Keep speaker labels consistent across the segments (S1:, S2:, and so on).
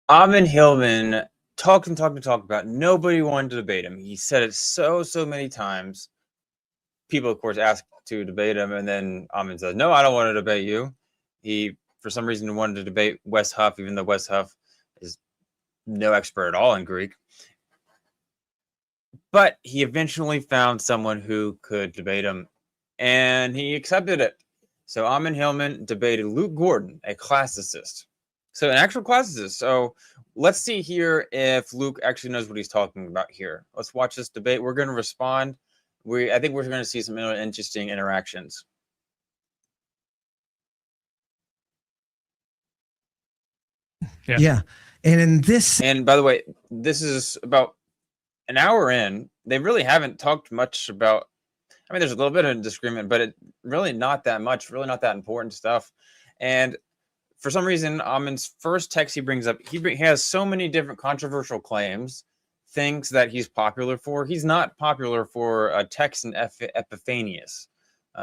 S1: Ammon Hillman talked about nobody wanted to debate him. He said it so many times. People, of course, asked to debate him, and then Ammon says, "No, I don't want to debate you." He, for some reason, wanted to debate Wes Huff, even though Wes Huff is no expert at all in Greek. But he eventually found someone who could debate him, and he accepted it. So Ammon Hillman debated Luke Gordon, a classicist. So an actual classicist. So let's see here if Luke actually knows what he's talking about here. Let's watch this debate. We're going to respond. I think we're going to see some interesting interactions.
S2: Yeah. And in this,
S1: and by the way, this is about an hour in. They really haven't talked much about, I mean, there's a little bit of disagreement, but it really not that much, really not that important stuff. And for some reason, Ammon's first text he brings up, he has so many different controversial claims, things that he's popular for. He's not popular for a text in Epiphanius.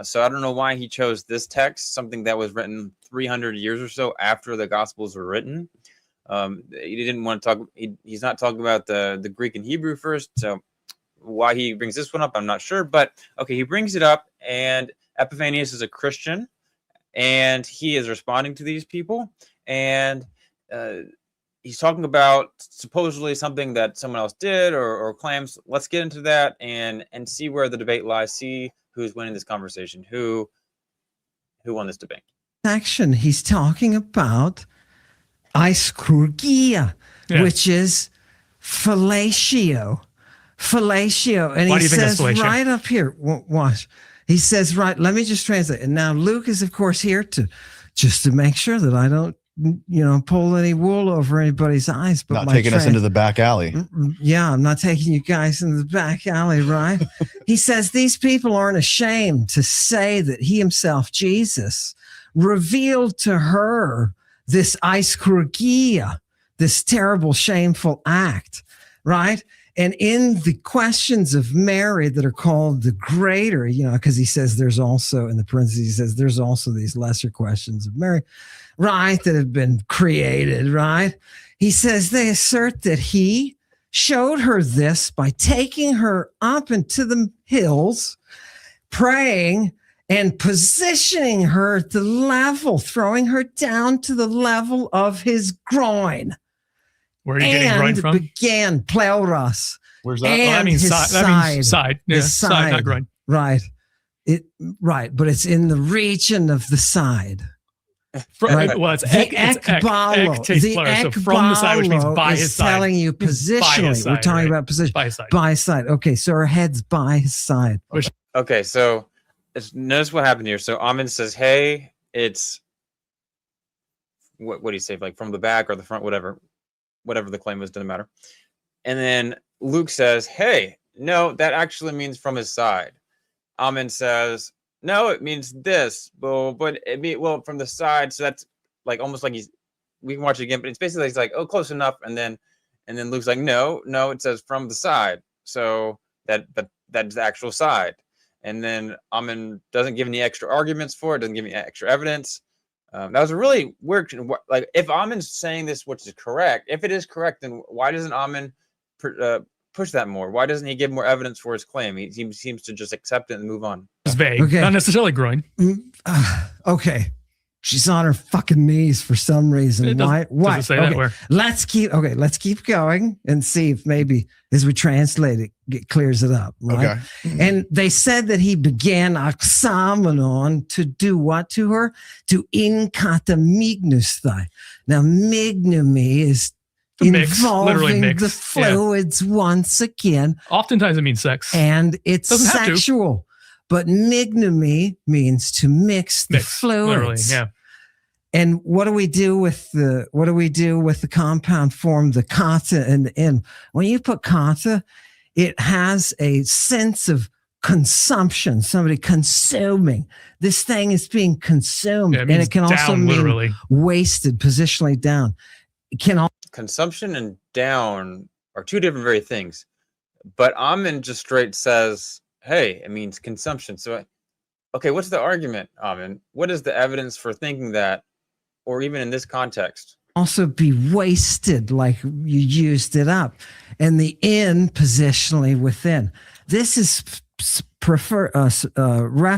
S1: So I don't know why he chose this text, something that was written 300 years or so after the Gospels were written. He didn't want to talk. He's not talking about the Greek and Hebrew first. So why he brings this one up, I'm not sure. But okay, he brings it up, and Epiphanius is a Christian, and he is responding to these people, and he's talking about supposedly something that someone else did or claims. Let's get into that and see where the debate lies. See who's winning this conversation. Who won this debate?
S2: Section he's talking about eiskurgia, which is fellatio. Fellatio. And he says right up here, watch. He says, right, let me just translate. And now Luke is, of course, here to make sure that I don't, pull any wool over anybody's eyes. But
S3: not taking us into the back alley.
S2: Yeah, I'm not taking you guys into the back alley, right? He says these people aren't ashamed to say that he himself, Jesus, revealed to her this eiskurgia, this terrible, shameful act, right? And in the questions of Mary that are called the greater, because he says there's also, in the parentheses, he says there's also these lesser questions of Mary, right, that have been created, right? He says they assert that he showed her this by taking her up into the hills, praying, and positioning her at the level, throwing her down to the level of his groin.
S4: Where are you getting groin from?
S2: Began pleuros.
S3: Where's that?
S4: That means side. That means side. Yeah, side, not groin.
S2: Right. But it's in the region of the side.
S4: Right. Well, it's ekbalo.
S2: The ekbalo
S4: so from the side, which means by his side.
S2: Telling you positionally. We're talking about position.
S4: By his side.
S2: By his side. Okay, so her head's by his side.
S1: Okay, so notice what happened here. So Ammon says, "Hey, it's what do you say? Like from the back or the front, whatever the claim was, doesn't matter." And then Luke says, "Hey, no, that actually means from his side." Ammon says, "No, it means this." But it mean from the side. So that's like almost like we can watch it again, but it's basically he's like, "Oh, close enough." And then Luke's like, "No, it says from the side." So that's the actual side. And then Ammon doesn't give any extra arguments for it, doesn't give any extra evidence. That was a really weird, like if Ammon's saying this, which is correct, if it is correct, then why doesn't Ammon push that more? Why doesn't he give more evidence for his claim? He seems to just accept it and move on.
S4: It's vague, not necessarily groin.
S2: Okay. She's on her fucking knees for some reason. Why?
S4: Say
S2: okay.
S4: That where?
S2: Let's keep going and see if maybe as we translate it clears it up. Right. Okay. And they said that he began oxamenon to do what to her? To inkatamignosthai. Now, mignomy is involving the fluids once again.
S4: Oftentimes it means sex.
S2: And it's sexual. But mignomy means to mix the fluids.
S4: Yeah.
S2: And what do we do with the compound form, the kata and the in? When you put kata, it has a sense of consumption, somebody consuming. This thing is being consumed. And it can also mean wasted, positionally down. It can
S1: consumption and down are two different very things. But Ammon just straight says, "Hey, it means consumption." So, okay, what's the argument, Ammon? What is the evidence for thinking that, or even in this context?
S2: also be wasted like you used it up. And the in positionally within. This is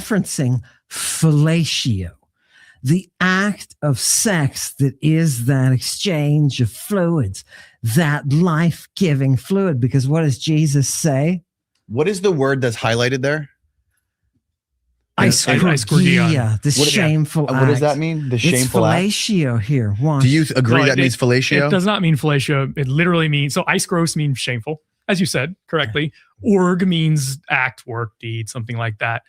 S2: referencing fellatio, the act of sex that is that exchange of fluids, that life-giving fluid. Because what does Jesus say?
S3: What is the word that's highlighted there?
S2: Aiscorgia, the shameful act.
S3: What does that mean? The shameful act?
S2: It's fellatio here. Watch.
S3: Do you agree that means fellatio?
S4: It does not mean fellatio. It literally means, so aisgros means shameful, as you said correctly. Org means act, work, deed, something like that.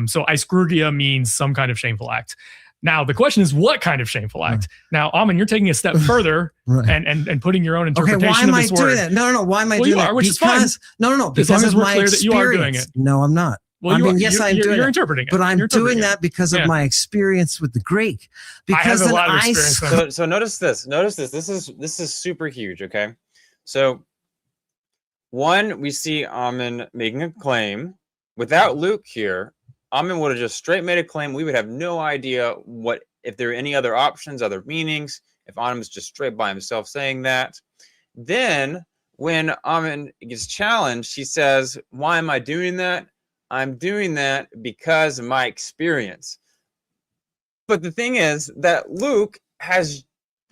S4: So aiscorgia means some kind of shameful act. Now, the question is, what kind of shameful act? Now, Ammon, you're taking a step further and putting your own interpretation of this word.
S2: Why am I doing that? No. Why am I doing that?
S4: Which is fine.
S2: No.
S4: As long
S2: Because
S4: as
S2: of
S4: we're
S2: my
S4: clear
S2: experience.
S4: that you are doing it.
S2: No, I'm not.
S4: Well,
S2: I'm doing
S4: you're interpreting it.
S2: But I'm doing that because of my experience with the Greek. Because
S4: I have a lot of experience.
S1: So notice this. This is super huge. Okay, so one, we see Ammon making a claim without Luke here. Ammon would have just straight made a claim. We would have no idea if there are any other options, other meanings. If Ammon was just straight by himself saying that, then when Ammon gets challenged, he says, "Why am I doing that? I'm doing that because of my experience." But the thing is that Luke has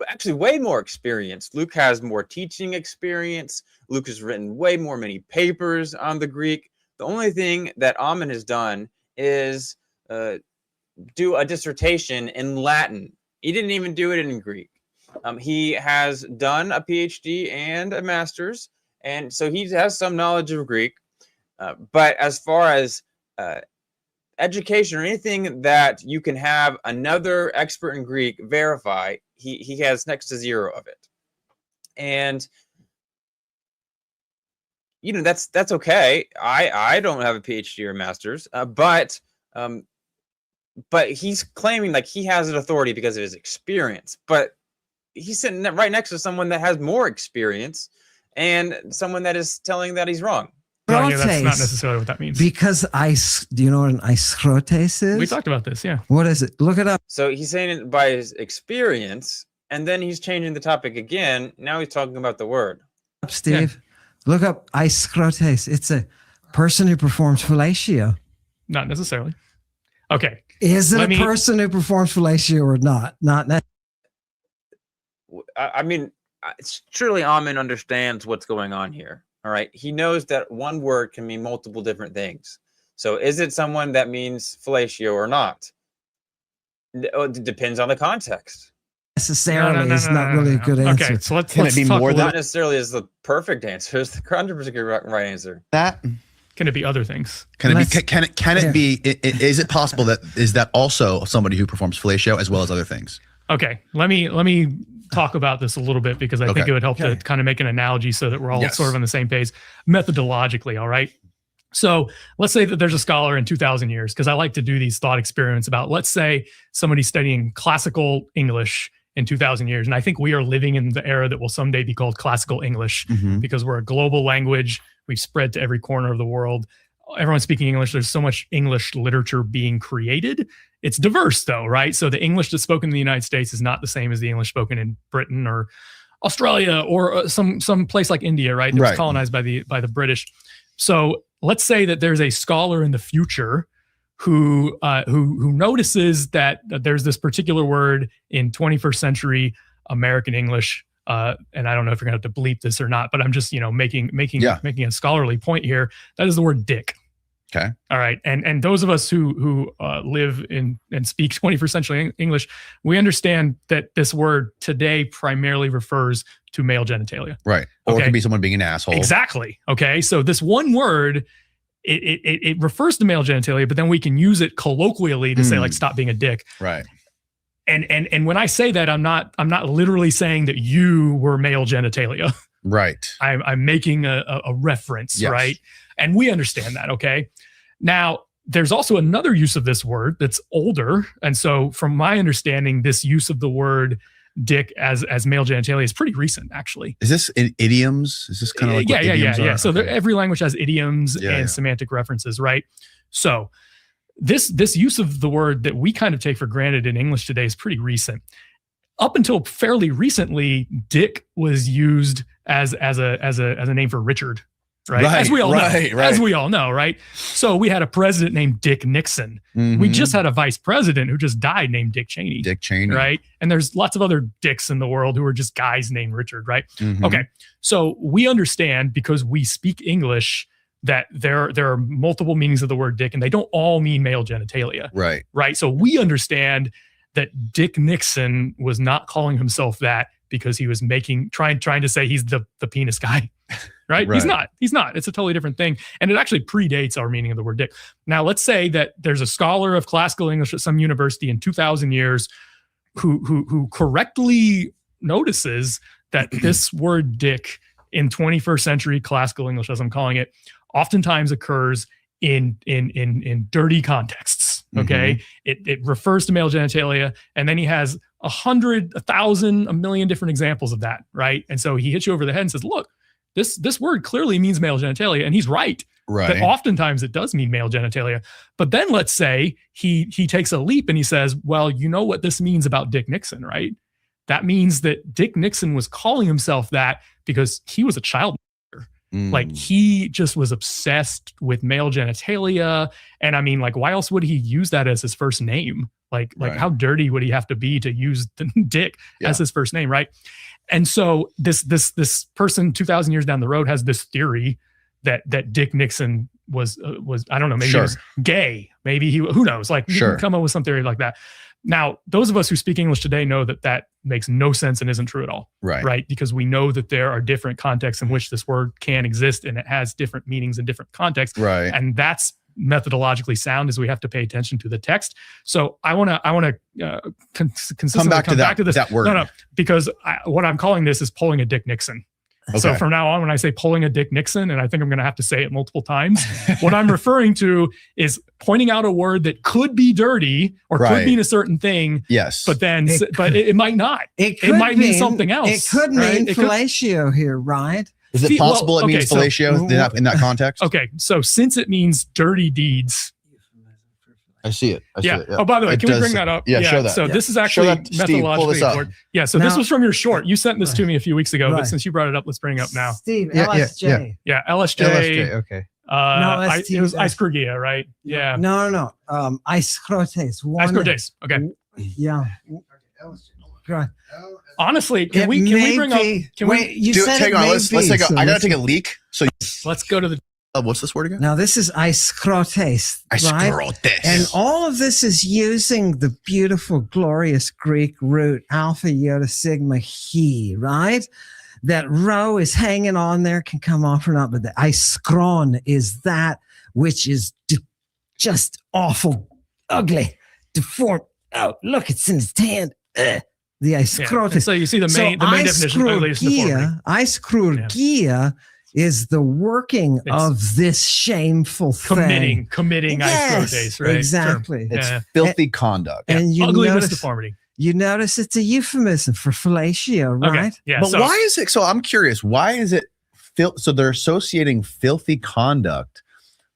S1: actually way more experience. Luke has more teaching experience. Luke has written way many papers on the Greek. The only thing that Ammon has done is do a dissertation in Latin. He didn't even do it in Greek. He has done a PhD and a master's, and so he has some knowledge of Greek. But as far as education or anything that you can have another expert in Greek verify, he has next to zero of it. And that's okay. I don't have a PhD or a master's, but he's claiming like he has an authority because of his experience. But he's sitting right next to someone that has more experience and someone that is telling that he's wrong.
S4: No, yeah, that's not necessarily what that means.
S2: Because do you know what an aisrotes is?
S4: We talked about this, yeah.
S2: What is it? Look it up.
S1: So he's saying it by his experience, and then he's changing the topic again. Now he's talking about the word.
S2: Steve, look up aisrotes. It's a person who performs fellatio.
S4: Not necessarily. Okay.
S2: Is it a person who performs fellatio or not? Not necessarily.
S1: I mean, surely Ammon understands what's going on here. All right. He knows that one word can mean multiple different things. So is it someone that means fellatio or not? It depends on the context.
S2: Necessarily is not really a good answer.
S4: Okay, so let's
S3: be more than
S1: not necessarily is the perfect answer. It's the 100% right answer.
S3: That
S4: can it be other things?
S3: Can it be? Is it possible that is that also somebody who performs fellatio as well as other things?
S4: Okay, let me talk about this a little bit because I think it would help to kind of make an analogy so that we're all sort of on the same page methodologically. All right. So let's say that there's a scholar in 2,000 years, because I like to do these thought experiments about, let's say somebody's studying classical English in 2,000 years. And I think we are living in the era that will someday be called classical English because we're a global language. We've spread to every corner of the world. Everyone's speaking English. There's so much English literature being created. It's diverse though, right? So the English that's spoken in the United States is not the same as the English spoken in Britain or Australia or some place like India, right? That was colonized by the British. So let's say that there's a scholar in the future who notices that there's this particular word in 21st century American English. And I don't know if you're gonna have to bleep this or not, but I'm just making a scholarly point here. That is the word dick.
S3: Okay.
S4: All right. And those of us who live in and speak 21st century English, we understand that this word today primarily refers to male genitalia.
S3: Right. Or it could be someone being an asshole. Exactly.
S4: Okay. So this one word, it refers to male genitalia, but then we can use it colloquially to say like, stop being a dick.
S3: Right.
S4: And when I say that, I'm not literally saying that you were male genitalia.
S3: Right.
S4: I'm making a reference, right? And we understand that, okay? Now, there's also another use of this word that's older. And so from my understanding, this use of the word dick as male genitalia is pretty recent, actually.
S3: Is this in idioms? Is this kind of like idioms are?
S4: So every language has idioms and semantic references, right? So this use of the word that we kind of take for granted in English today is pretty recent. up until fairly recently, Dick was used as a name for Richard, right? As we all know. As we all know, right? So we had a president named Dick Nixon. We just had a vice president who just died named Dick Cheney.
S3: Dick Cheney.
S4: Right? And there's lots of other Dicks in the world who are just guys named Richard, right? Okay. So we understand, because we speak English, that there are multiple meanings of the word Dick, and they don't all mean male genitalia. Right? So we understand that Dick Nixon was not calling himself that because he was trying to say he's the penis guy. Right? He's not. It's a totally different thing. And it actually predates our meaning of the word dick. Now, let's say that there's a scholar of classical English at some university in 2000 years who correctly notices that this word dick in 21st century classical English, as I'm calling it, oftentimes occurs in dirty contexts. Okay. It refers to male genitalia, and then he has 100, 1,000, 1,000,000 different examples of that. Right. And so he hits you over the head and says, look, this word clearly means male genitalia, and he's right. That oftentimes it does mean male genitalia. But then let's say he takes a leap and he says, well, you know what this means about Dick Nixon, right? That means that Dick Nixon was calling himself that because he was a child molester. Like, he just was obsessed with male genitalia. And I mean, like, why else would he use that as his first name? Like how dirty would he have to be to use the Dick as his first name, right? And so this person 2,000 years down the road has this theory that Dick Nixon was I don't know, maybe he was gay, maybe who knows? Like, you can come up with some theory like that. Now, those of us who speak English today know that makes no sense and isn't true at all, right? Because we know that there are different contexts in which this word can exist, and it has different meanings in different contexts, right? And that's methodologically sound, as we have to pay attention to the text. So I want to consistently come back to this. That word. No, because what I'm calling this is pulling a Dick Nixon. Okay. So from now on, when I say pulling a Dick Nixon, and I think I'm going to have to say it multiple times, what I'm referring to is pointing out a word that could be dirty or could mean a certain thing. Yes. But then, it might not. It might mean something else.
S2: It could mean fellatio here, right?
S3: Is it possible it means fellatio in that context?
S4: Okay. So since it means dirty deeds.
S3: I see it.
S4: Yeah. Oh, by the way, can we bring that up?
S3: Yeah, show that.
S4: So this is actually methodologically important. Yeah. So this was from your short. You sent this to me a few weeks ago, but since you brought it up, let's bring it up now.
S2: Steve, LSJ.
S4: Yeah, LSJ.
S3: Okay.
S4: No, it was Ice-Krugia, right? Yeah.
S2: No. Ice-Crotes.
S4: Ice-Crotes. Okay.
S2: Yeah.
S4: Honestly, can we bring up?
S3: Hang on. Let's take. I gotta take a leak. So
S4: let's go to the.
S3: What's this word again?
S2: Now, this is Ice-Crotes, right? And all of this is using the beautiful, glorious Greek root alpha, iota, sigma, he, right? That rho is hanging on there, can come off or not, but the iskron is that which is just awful, ugly, deformed. Oh, look, it's in his hand. The Ice-Crotes.
S4: Yeah. So you see the main definition of ugly is deformity.
S2: Ice-Krugia is the working of this shameful thing.
S4: Committing Ice-Crotes, right?
S2: Exactly.
S3: It's filthy conduct.
S2: And you
S4: ugliness, deformity.
S2: You notice it's a euphemism for fellatio, right?
S4: Okay. Yeah.
S3: But why is it? So I'm curious. Why is it? So they're associating filthy conduct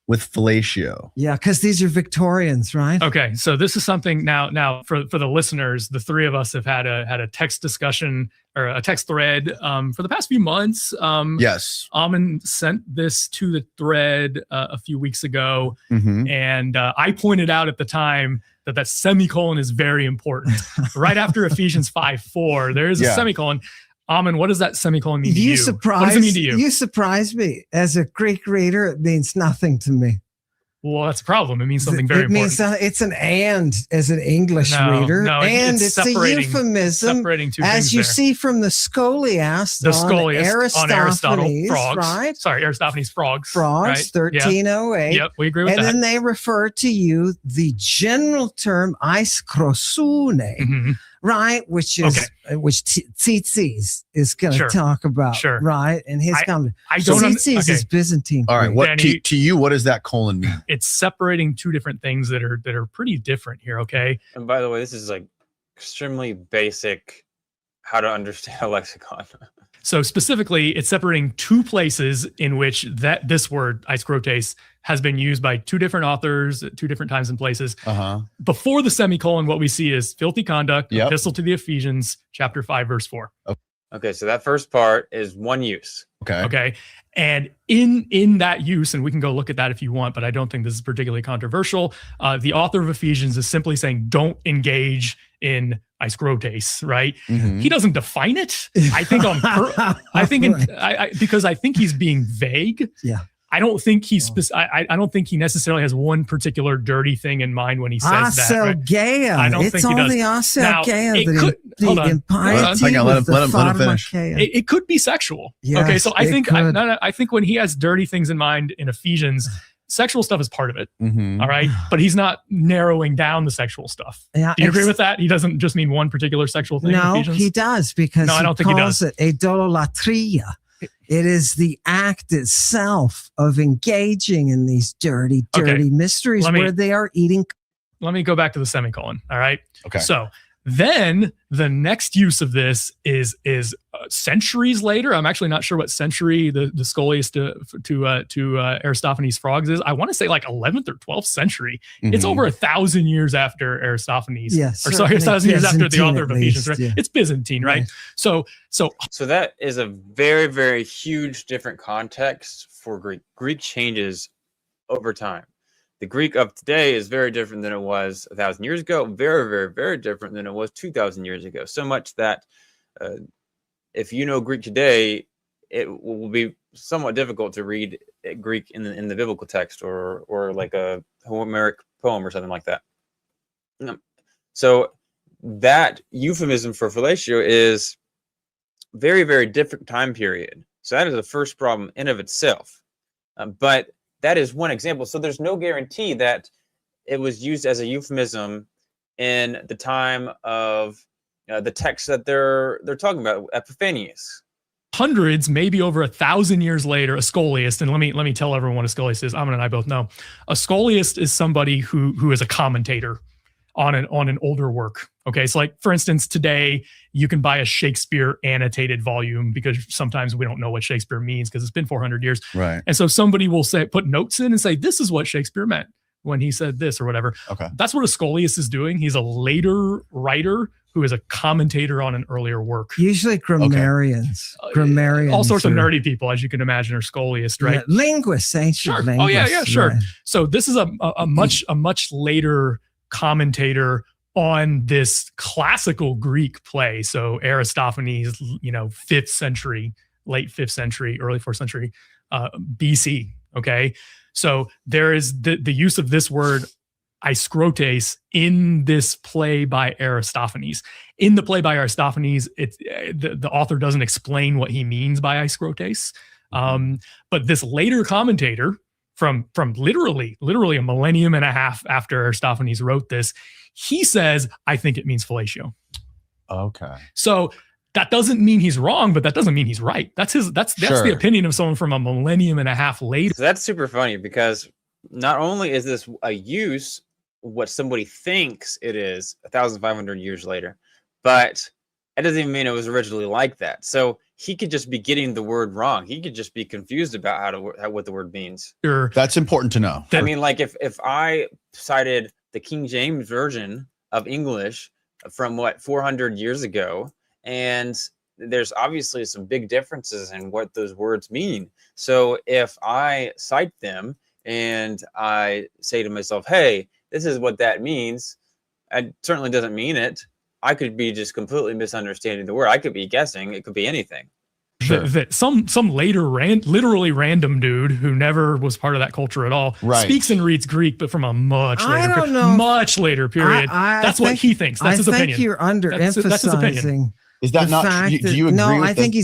S3: with fellatio.
S2: Yeah, because these are Victorians, right?
S4: Okay, so this is something now for the listeners. The three of us have had a text discussion or a text thread for the past few months.
S3: Yes,
S4: Ammon sent this to the thread a few weeks ago, and I pointed out at the time that semicolon is very important. Right after Ephesians 5:4, there is a semicolon. Ammon, what does that semicolon mean to you? What does it mean to you?
S2: You surprised me. As a Greek reader, it means nothing to me.
S4: Well, that's a problem. It means something very important.
S2: It's an and as an English reader.
S4: No,
S2: and it's a euphemism.
S4: Separating two
S2: as you see from the Scholiast on
S4: Aristotle, frogs.
S2: Right?
S4: Sorry, Aristophanes, frogs.
S2: Frogs, 1308.
S4: Yep, we agree with that.
S2: And then they refer to you the general term eiskrosune, right? Which is which Tzitzis is going to talk about, right? And his comment. Tzitzis is Byzantine.
S3: All right, what to you? What does that colon mean?
S4: It's separating two different things that are pretty different here. Okay.
S1: And by the way, this is like extremely basic how to understand a lexicon.
S4: So specifically, it's separating two places in which this word iskrotes has been used by two different authors at two different times and places. Before the semicolon, what we see is filthy conduct, epistle to the Ephesians, chapter 5, verse 4.
S1: Okay, so that first part is one use.
S4: Okay. And in that use, and we can go look at that if you want, but I don't think this is particularly controversial. The author of Ephesians is simply saying, don't engage in iskrotes, right? He doesn't define it. I think because I think he's being vague.
S2: Yeah.
S4: I don't think I don't think he necessarily has one particular dirty thing in mind when he says that. Right? I don't think he does.
S2: It's only
S4: hold on.
S3: Let him finish.
S4: It could be sexual.
S2: Yes,
S4: okay, so I think when he has dirty things in mind in Ephesians, sexual stuff is part of it. All right, but he's not narrowing down the sexual stuff.
S2: Yeah,
S4: do you agree with that? He doesn't just mean one particular sexual thing.
S2: No,
S4: in Ephesians?
S2: He does, because
S4: I don't think he does.
S2: It idolatria. It is the act itself of engaging in these dirty mysteries where they are eating.
S4: Let me go back to the semicolon. All right.
S3: Okay.
S4: So then the next use of this is centuries later. I'm actually not sure what century the scholiast to Aristophanes' frogs is. I want to say like 11th or 12th century. It's over 1,000 years after Aristophanes.
S2: Yes.
S4: Or sorry, 1,000 years after the author of Ephesians. Right?
S2: Yeah.
S4: It's Byzantine, right? So
S1: that is a very, very huge different context for Greek. Greek changes over time. The Greek of today is very different than it was 1,000 years ago. Very, very, very different than it was 2,000 years ago. So much that if you know Greek today, it will be somewhat difficult to read Greek in the biblical text or like a Homeric poem or something like that. So that euphemism for fellatio is very, very different time period. So that is the first problem in of itself. But that is one example. So there's no guarantee that it was used as a euphemism in the time of the text that they're talking about, Epiphanius.
S4: Hundreds, maybe over 1,000 years later, a scholiast, and let me tell everyone what a scholiast is. Ammon and I both know. A scholiast is somebody who is a commentator on an older work. Okay, so like for instance, today you can buy a Shakespeare annotated volume because sometimes we don't know what Shakespeare means because it's been 400 years.
S3: Right.
S4: And so somebody will put notes in and say, this is what Shakespeare meant when he said this or whatever.
S3: Okay.
S4: That's what a scholiast is doing. He's a later writer who is a commentator on an earlier work.
S2: Usually grammarians. Grammarians.
S4: All sorts of nerdy people, as you can imagine, are scholiasts, right?
S2: Yeah, linguists, ancient linguists.
S4: Oh yeah, sure.
S2: Right.
S4: So this is a much later commentator on this classical Greek play. So Aristophanes, 5th century, late 5th century, early 4th century BC. Okay. So there is the use of this word iskrotes in this play by Aristophanes. In the play by Aristophanes, the author doesn't explain what he means by iskrotes. But this later commentator from literally a millennium and a half after Aristophanes wrote this, he says, I think it means fellatio.
S3: Okay.
S4: So that doesn't mean he's wrong, but that doesn't mean he's right. That's the opinion of someone from a millennium and a half later.
S1: So that's super funny because not only is this a use what somebody thinks it is 1,500 years later, but it doesn't even mean it was originally like that. So he could just be getting the word wrong. He could just be confused about what the word means.
S4: Sure.
S3: That's important to know.
S1: I mean, like if I cited the King James version of English from 400 years ago, and there's obviously some big differences in what those words mean. So if I cite them and I say to myself, hey, this is what that means, it certainly doesn't mean it. I could be just completely misunderstanding the word. I could be guessing. It could be anything.
S4: Sure. That some later literally random dude who never was part of that culture at all speaks and reads Greek, but from a much later period. That's what he thinks. That's his opinion.
S2: I think you're underemphasizing.
S4: That's his opinion.
S3: Is that not? Do you agree?
S2: No,
S3: with
S2: I think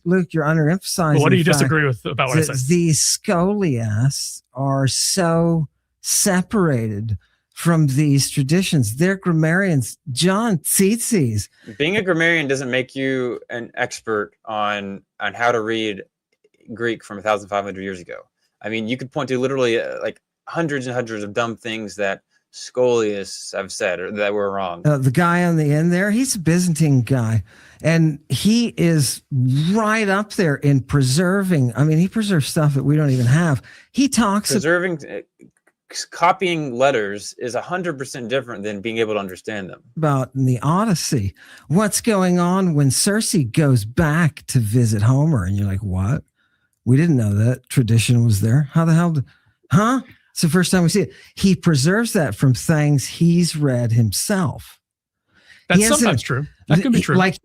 S2: Luke, you're underemphasizing.
S4: Well, what do you disagree with about what I said?
S2: These scholiasts are so separated from these traditions. They're grammarians. John Tzitzis.
S1: Being a grammarian doesn't make you an expert on how to read Greek from 1,500 years ago. I mean, you could point to literally like hundreds and hundreds of dumb things that scholiasts have said or that were wrong.
S2: The guy on the end there, he's a Byzantine guy. And he is right up there in preserving. I mean, he preserves stuff that we don't even have. He talks
S1: copying letters is 100% different than being able to understand them.
S2: About in the Odyssey, what's going on when Circe goes back to visit Homer, and you're like, what? We didn't know that tradition was there. How the hell? It's the first time we see it. He preserves that from things he's read himself.
S4: That's sometimes true. That could be true.
S2: Like,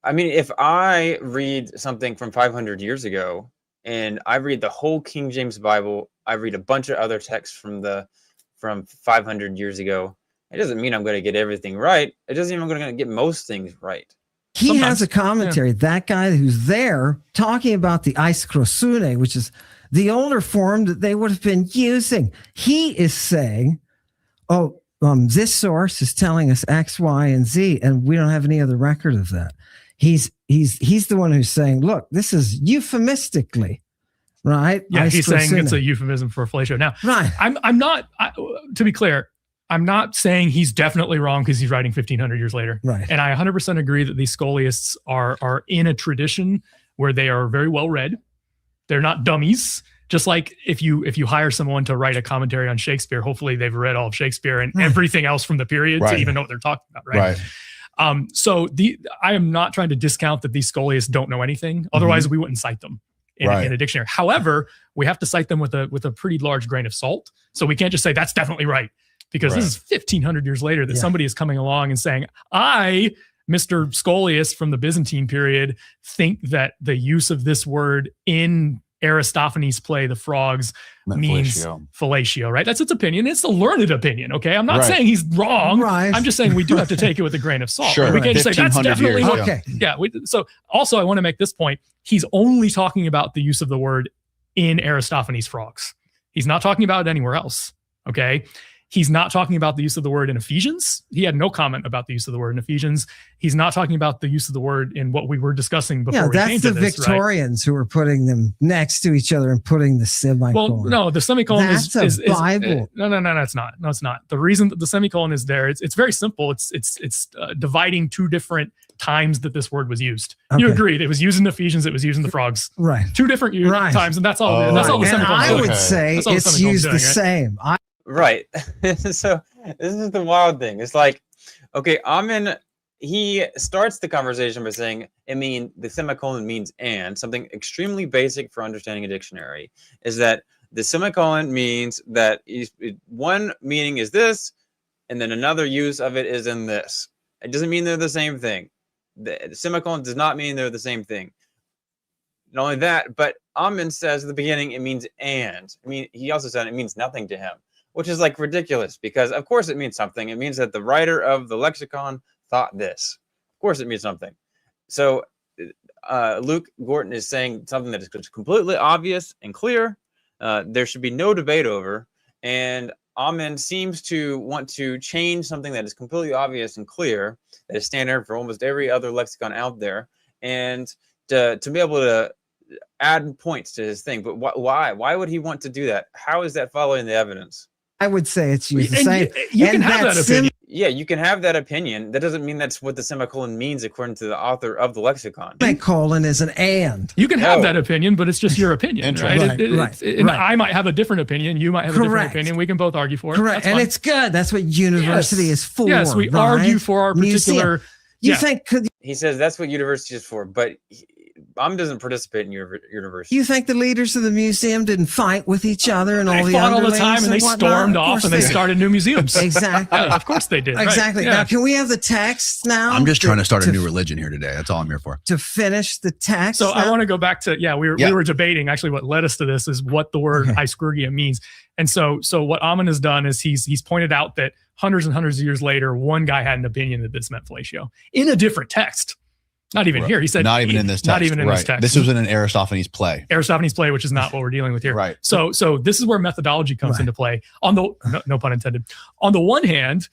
S1: I mean, if I read something from 500 years ago and I read the whole King James Bible, I read a bunch of other texts from 500 years ago, it doesn't mean I'm going to get everything right. It doesn't mean I'm going to get most things right.
S2: He has a commentary, that guy who's there, talking about the Eiskrosune, which is the older form that they would have been using. He is saying, this source is telling us X, Y, and Z, and we don't have any other record of that. He's the one who's saying, look, this is euphemistically, right?
S4: Yeah, he's saying it's a euphemism for fellatio. Now,
S2: right.
S4: I'm not, to be clear, I'm not saying he's definitely wrong because he's writing 1500 years later.
S2: Right.
S4: And I 100% agree that these scholiasts are in a tradition where they are very well read. They're not dummies. Just like if you hire someone to write a commentary on Shakespeare, hopefully they've read all of Shakespeare and everything else from the period to even know what they're talking about, right? So I am not trying to discount that these scholiasts don't know anything. Otherwise, we wouldn't cite them in a dictionary. However, we have to cite them with a pretty large grain of salt. So we can't just say that's definitely right, because this is 1500 years later that somebody is coming along and saying, I, Mr. Scholiast from the Byzantine period, think that the use of this word in Aristophanes' play, The Frogs, means fellatio, right? That's its opinion. It's a learned opinion, okay? I'm not saying he's wrong.
S2: Right.
S4: I'm just saying we do have to take it with a grain of salt.
S3: Sure.
S4: We can't just say that's definitely
S3: years,
S4: okay. Yeah. So also, I want to make this point. He's only talking about the use of the word in Aristophanes' Frogs. He's not talking about it anywhere else, okay? He's not talking about the use of the word in Ephesians. He had no comment about the use of the word in Ephesians. He's not talking about the use of the word in what we were discussing before we came to this.
S2: That's the Victorians who were putting them next to each other and putting the semicolon.
S4: Well, no, the semicolon is
S2: Bible.
S4: No, it's not. No, it's not. The reason that the semicolon is there, it's very simple. It's dividing two different times that this word was used. Okay. You agreed. It was used in Ephesians. It was used in the Frogs.
S2: Right.
S4: Two different times, and that's all. That's all the semicolon.
S2: And I would say it's used the same.
S1: Right. So this is the wild thing. It's like, okay, Ammon, he starts the conversation by saying, the semicolon means and, something extremely basic for understanding a dictionary, is that the semicolon means that one meaning is this, and then another use of it is in this. It doesn't mean they're the same thing. The semicolon does not mean they're the same thing. Not only that, but Ammon says at the beginning, it means and. He also said it means nothing to him, which is like ridiculous, because of course it means something. It means that the writer of the lexicon thought this. Of course it means something. So Luke Gorton is saying something that is completely obvious and clear. There should be no debate over. And Ammon seems to want to change something that is completely obvious and clear, that is standard for almost every other lexicon out there, and to be able to add points to his thing. But why? Why would he want to do that? How is that following the evidence?
S2: I would say it's used the same.
S4: You can have that opinion.
S1: Yeah, you can have that opinion. That doesn't mean that's what the semicolon means according to the author of the lexicon.
S2: Semicolon is an and.
S4: You can have that opinion, but it's just your opinion, right? Right. I might have a different opinion. You might have a different opinion. We can both argue for it.
S2: Correct. And it's good. That's what university is for.
S4: Yes, we argue for our particular.
S2: You think
S1: he says that's what university is for, but Ammon doesn't participate in university.
S2: You think the leaders of the museum didn't fight with each other and all the
S4: fought all the time, and they stormed off and they started new museums.
S2: Exactly.
S4: Yeah, of course they did.
S2: Exactly.
S4: Right. Yeah.
S2: Now, can we have the text now?
S3: I'm just trying to start a new religion here today. That's all I'm here for.
S2: To finish the text.
S4: So I want to go back to we were debating actually what led us to this is what the word Eiskrurgia means. And so what Ammon has done is he's pointed out that hundreds and hundreds of years later, one guy had an opinion that this meant fellatio in a different text. Not even here. He said
S3: not even in this text.
S4: Not even in this text.
S3: This was in an Aristophanes play.
S4: Aristophanes play, which is not what we're dealing with here.
S3: Right.
S4: So this is where methodology comes into play. On the no pun intended. On the one hand,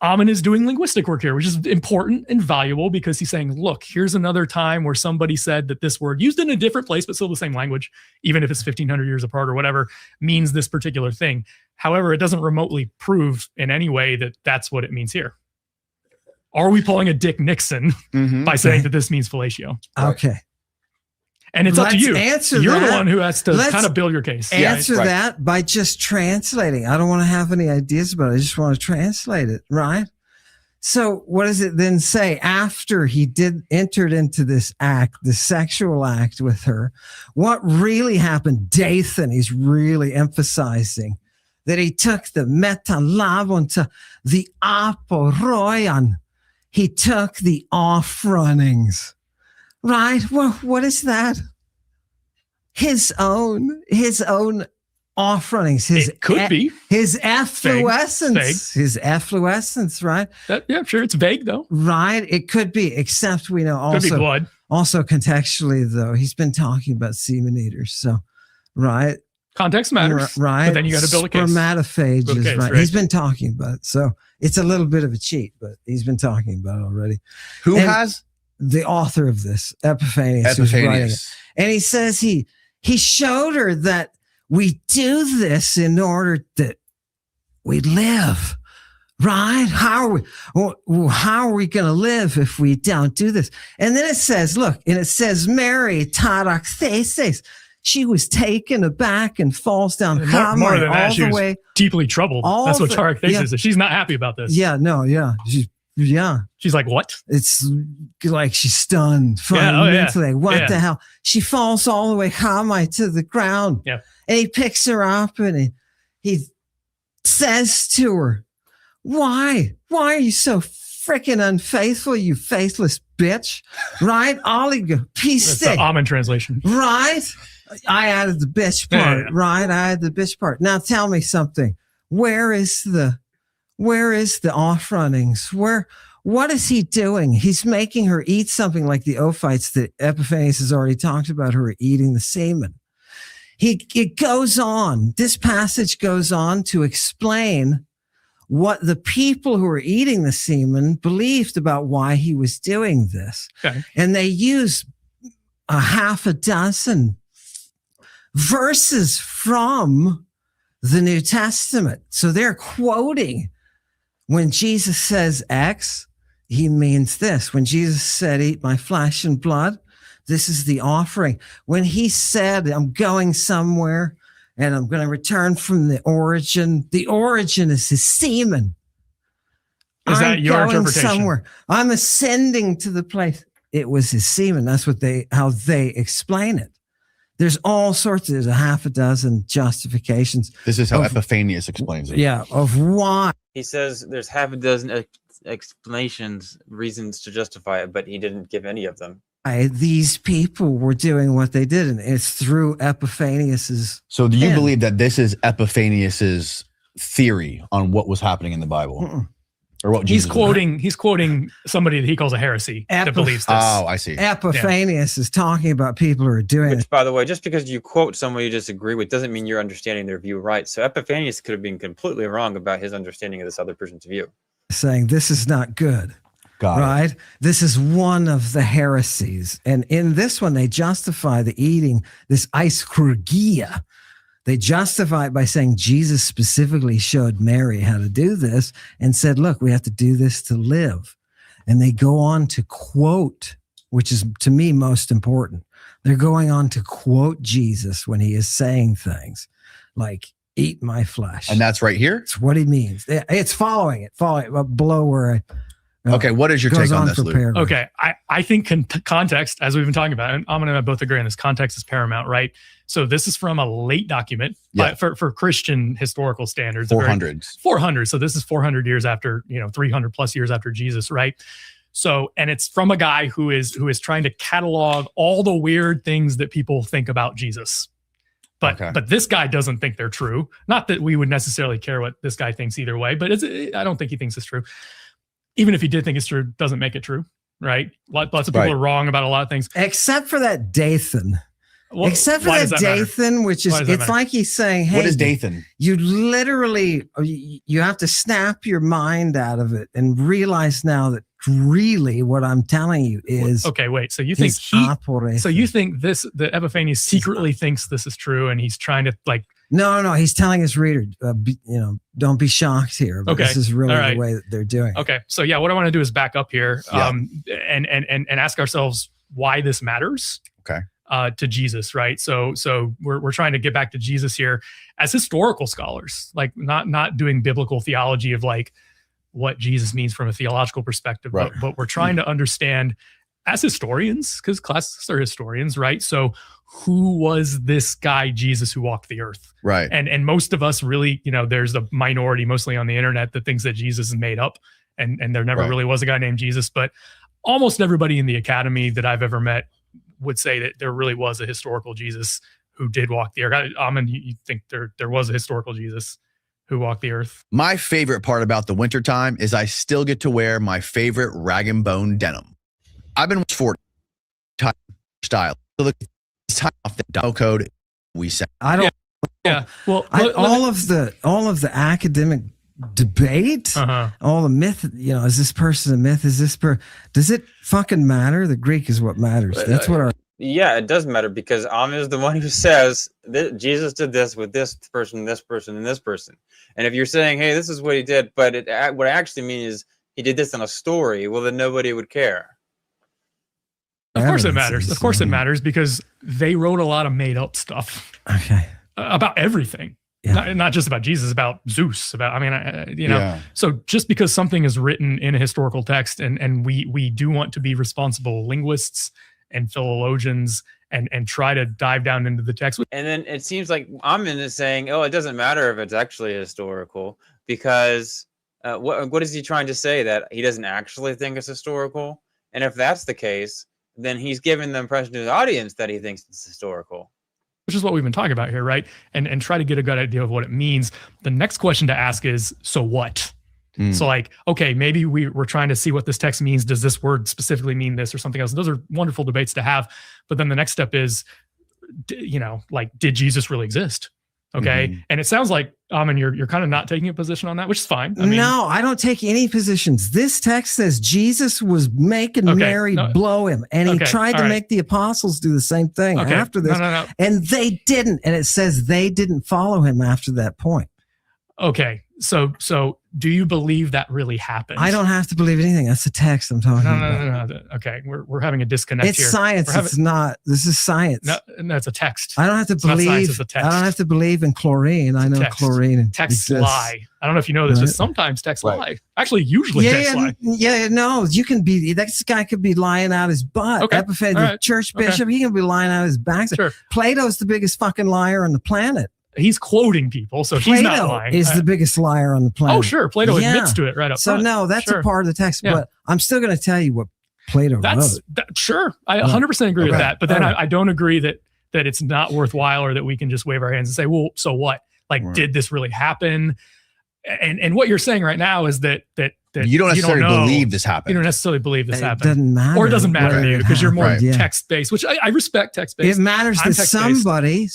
S4: Ammon is doing linguistic work here, which is important and valuable because he's saying, look, here's another time where somebody said that this word used in a different place, but still the same language, even if it's 1500 years apart or whatever, means this particular thing. However, it doesn't remotely prove in any way that that's what it means here. Are we pulling a Dick Nixon by saying that this means fellatio?
S2: Okay.
S4: And it's up to you. You're the one who has to kind of build your case.
S2: Answer that by just translating. I don't want to have any ideas about it. I just want to translate it, right? So what does it then say after he entered into this act, the sexual act with her? What really happened? Dathan, he's really emphasizing that he took the metalabon to the aporoion. He took the off-runnings, right? Well, what is that? His own off-runnings.
S4: It could be
S2: his efflorescence.
S4: Vague.
S2: His efflorescence, right?
S4: Yeah, sure. It's vague though.
S2: Right. It could be, except we know also,
S4: could be blood.
S2: Also contextually though, he's been talking about semen eaters. So, right.
S4: Context matters.
S2: Right.
S4: But then you got to build a case.
S2: Spermatophages, right. He's been talking about it. So it's a little bit of a cheat, but he's been talking about it already.
S3: Who has?
S2: The author of this, Epiphanius. Who's writing it. And he says he showed her that we do this in order that we live, right? How are we going to live if we don't do this? And then it says, look, and it says Mary Taraktheses. She was taken aback and falls down
S4: more than that,
S2: all the way.
S4: Deeply troubled. That's what Taraktheses is. She's not happy about this.
S2: Yeah, no, yeah.
S4: She's like, what?
S2: It's like she's stunned fundamentally. What the hell? She falls all the way to the ground.
S4: Yeah.
S2: And he picks her up and he says to her, why are you so freaking unfaithful, you faithless bitch? Right?
S4: That's the Ammon translation.
S2: Right? I added the bitch part, right? I added the bitch part. Now tell me something. Where is the off-runnings? What is he doing? He's making her eat something like the Ophites that Epiphanius has already talked about, her eating the semen. It goes on. This passage goes on to explain what the people who were eating the semen believed about why he was doing this.
S4: Okay.
S2: And they use a half a dozen verses from the New Testament. So they're quoting when Jesus says X, he means this. When Jesus said, eat my flesh and blood, this is the offering. When he said, I'm going somewhere and I'm going to return from the origin is his semen.
S4: Is that your interpretation?
S2: Somewhere. I'm ascending to the place. It was his semen. That's how they explain it. There's all sorts. There's a half a dozen justifications.
S3: This is how Epiphanius explains it.
S2: Yeah, of why.
S1: He says there's half a dozen explanations, reasons to justify it, but he didn't give any of them.
S2: These people were doing what they did, and it's through Epiphanius's.
S3: So do you believe that this is Epiphanius's theory on what was happening in the Bible? Or what
S4: he's quoting somebody that he calls a heresy that believes this.
S3: Oh, I see.
S2: Epiphanius is talking about people who are doing it.
S1: Which, by the way, just because you quote someone you disagree with doesn't mean you're understanding their view right. So Epiphanius could have been completely wrong about his understanding of this other person's view. Saying
S2: this is not good. Right? This is one of the heresies. And in this one, they justify the eating, this ischurgia. They justify it by saying Jesus specifically showed Mary how to do this and said, look, we have to do this to live. And they go on to quote, which is to me most important. They're going on to quote Jesus when he is saying things like, eat my flesh.
S3: And that's right here?
S2: It's what he means. It's following it below where
S3: okay, what is your take on this, Luke?
S4: Okay, I think context, as we've been talking about, and Ammon and I both agree on this, context is paramount, right? So this is from a late document for Christian historical standards.
S3: 400s.
S4: 400. So this is 400 years after, 300 plus years after Jesus, right? So, and it's from a guy who is trying to catalog all the weird things that people think about Jesus. But this guy doesn't think they're true. Not that we would necessarily care what this guy thinks either way, but I don't think he thinks it's true. Even if he did think it's true, doesn't make it true, right? Lots of people are wrong about a lot of things.
S2: Except for that Dathan. Except for that Dathan, which is, it's like he's saying, hey,
S3: what is Dathan?
S2: You literally, you have to snap your mind out of it and realize now that really what I'm telling you is.
S4: Okay, wait. So you think the Epiphanius secretly thinks this is true and he's trying to
S2: No. He's telling his reader, don't be shocked here. But
S4: Okay.
S2: This is really
S4: Right.
S2: the way that they're doing it.
S4: Okay. So yeah, what I want to do is back up here and ask ourselves why this matters.
S3: Okay.
S4: To Jesus, right? So we're trying to get back to Jesus here as historical scholars, like not doing biblical theology of like what Jesus means from a theological perspective,
S3: right.
S4: but we're trying to understand as historians, because classicists are historians, right? So who was this guy Jesus who walked the earth?
S3: Right.
S4: And most of us really, there's a minority mostly on the internet that thinks that Jesus is made up, and there never really was a guy named Jesus. But almost everybody in the academy that I've ever met would say that there really was a historical Jesus who did walk the earth. Ammon, you think there was a historical Jesus who walked the earth?
S3: My favorite part about the wintertime is I still get to wear my favorite rag and bone denim. I've been for style. So the time off the dial code we set.
S2: I don't.
S4: Yeah. Well,
S2: all of the academic debate, all the myth. Is this person a myth? Does it fucking matter? The Greek is what matters. That's what our.
S1: Yeah, it does matter because Ammon is the one who says that Jesus did this with this person, this person, and this person. And if you're saying, "Hey, this is what he did," but what I actually mean is he did this in a story, well, then nobody would care.
S4: Of course it matters. Of course it matters because they wrote a lot of made up stuff.
S2: Okay.
S4: About everything. Yeah. Not just about Jesus, about Zeus, So just because something is written in a historical text and we do want to be responsible linguists and philologians and try to dive down into the text.
S1: And then it seems like Ammon is saying, it doesn't matter if it's actually historical because what is he trying to say? That he doesn't actually think it's historical? And if that's the case, then he's giving the impression to the audience that he thinks it's historical.
S4: Which is what we've been talking about here, right? And try to get a good idea of what it means. The next question to ask is, so what? So like, okay, maybe we're trying to see what this text means. Does this word specifically mean this or something else? Those are wonderful debates to have. But then the next step is, did Jesus really exist? Okay. And it sounds like, Ammon, you're kind of not taking a position on that, which is fine.
S2: No, I don't take any positions. This text says Jesus was making Mary blow him. And he tried to make the apostles do the same thing after this.
S4: No.
S2: And they didn't. And it says they didn't follow him after that point.
S4: Okay. So do you believe that really happened?
S2: I don't have to believe anything. That's the text I'm talking about.
S4: No. Okay. We're having a disconnect here.
S2: It's science. It's not. This is science.
S4: No, that's a text.
S2: I don't have to believe.
S4: Science, it's a text.
S2: I don't have to believe in chlorine. I know
S4: text.
S2: Chlorine.
S4: Texts lie. I don't know if you know this, but sometimes texts lie. Actually, usually texts lie.
S2: Yeah, no. You can be. This guy could be lying out his butt.
S4: Okay.
S2: The church bishop, he can be lying out his back.
S4: Sure.
S2: Plato's the biggest fucking liar on the planet.
S4: He's quoting people, so
S2: Plato
S4: he's not lying.
S2: Is the biggest liar on the planet.
S4: Oh, sure. Plato admits to it right up front.
S2: So no, that's a part of the text, but I'm still going to tell you what Plato wrote.
S4: Sure. I 100% agree with that. But then I don't agree that it's not worthwhile or that we can just wave our hands and say, well, so what? Like, did this really happen? And what you're saying right now is that
S3: you don't necessarily believe this happened.
S4: You don't necessarily believe this happened.
S2: It doesn't matter.
S4: Or it doesn't matter to you because you're more text-based, which I respect text-based.
S2: It matters that somebody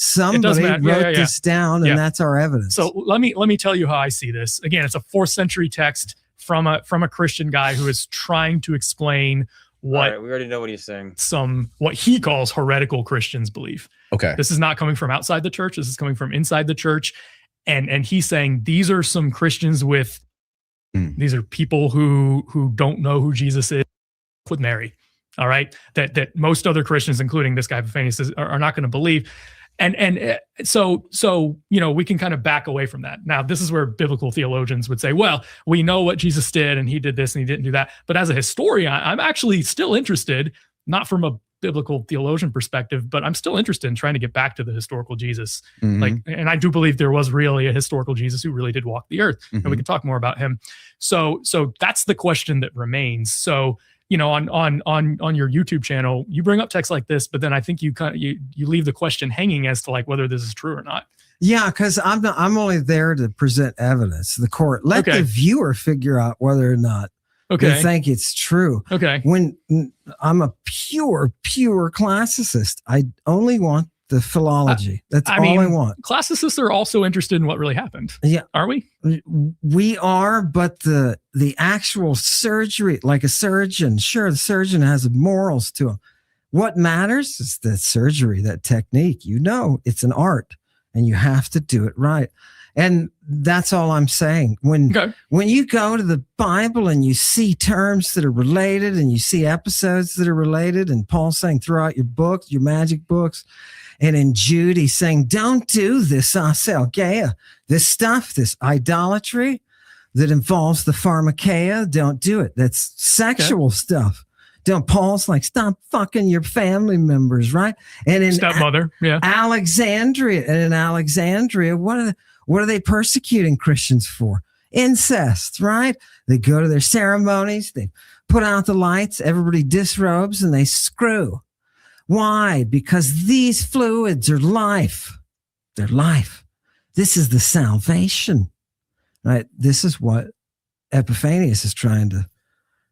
S2: wrote this down, and that's our evidence.
S4: So let me tell you how I see this. Again, it's a 4th century text from a Christian guy who is trying to explain what
S1: we already know what he's saying.
S4: What he calls heretical Christians believe.
S3: Okay.
S4: This is not coming from outside the church. This is coming from inside the church. And he's saying these are some Christians with these are people who don't know who Jesus is with Mary. All right. That most other Christians, including this guy Epiphanius, are not going to believe. And so we can kind of back away from that. Now, this is where biblical theologians would say, well, we know what Jesus did and he did this and he didn't do that. But as a historian, I'm actually still interested, not from a biblical theologian perspective, but I'm still interested in trying to get back to the historical Jesus. And I do believe there was really a historical Jesus who really did walk the earth, and we can talk more about him. So that's the question that remains. So, on your YouTube channel, you bring up texts like this, but then I think you leave the question hanging as to like whether this is true or not.
S2: Yeah, because I'm only there to present evidence. The court let the viewer figure out whether or not they think it's true.
S4: Okay.
S2: When I'm a pure classicist, I only want the philology. That's all I want.
S4: Classicists are also interested in what really happened.
S2: Yeah.
S4: Are we?
S2: We are, but the actual surgery, like a surgeon, sure, the surgeon has morals to him. What matters is the surgery, that technique. It's an art. and you have to do it right. And that's all I'm saying. When you go to the Bible and you see terms that are related and you see episodes that are related, and Paul's saying throughout your books, your magic books, and in Jude, he's saying, don't do this aselgeia, this stuff, this idolatry that involves the pharmakeia. Don't do it. That's sexual stuff. Don't. Paul's like, stop fucking your family members, right? And in
S4: stepmother,
S2: Alexandria, what are they persecuting Christians for? Incest, right? They go to their ceremonies, they put out the lights, everybody disrobes, and they screw. Why? Because these fluids are life. They're life. This is the salvation, right? This is what Epiphanius is trying to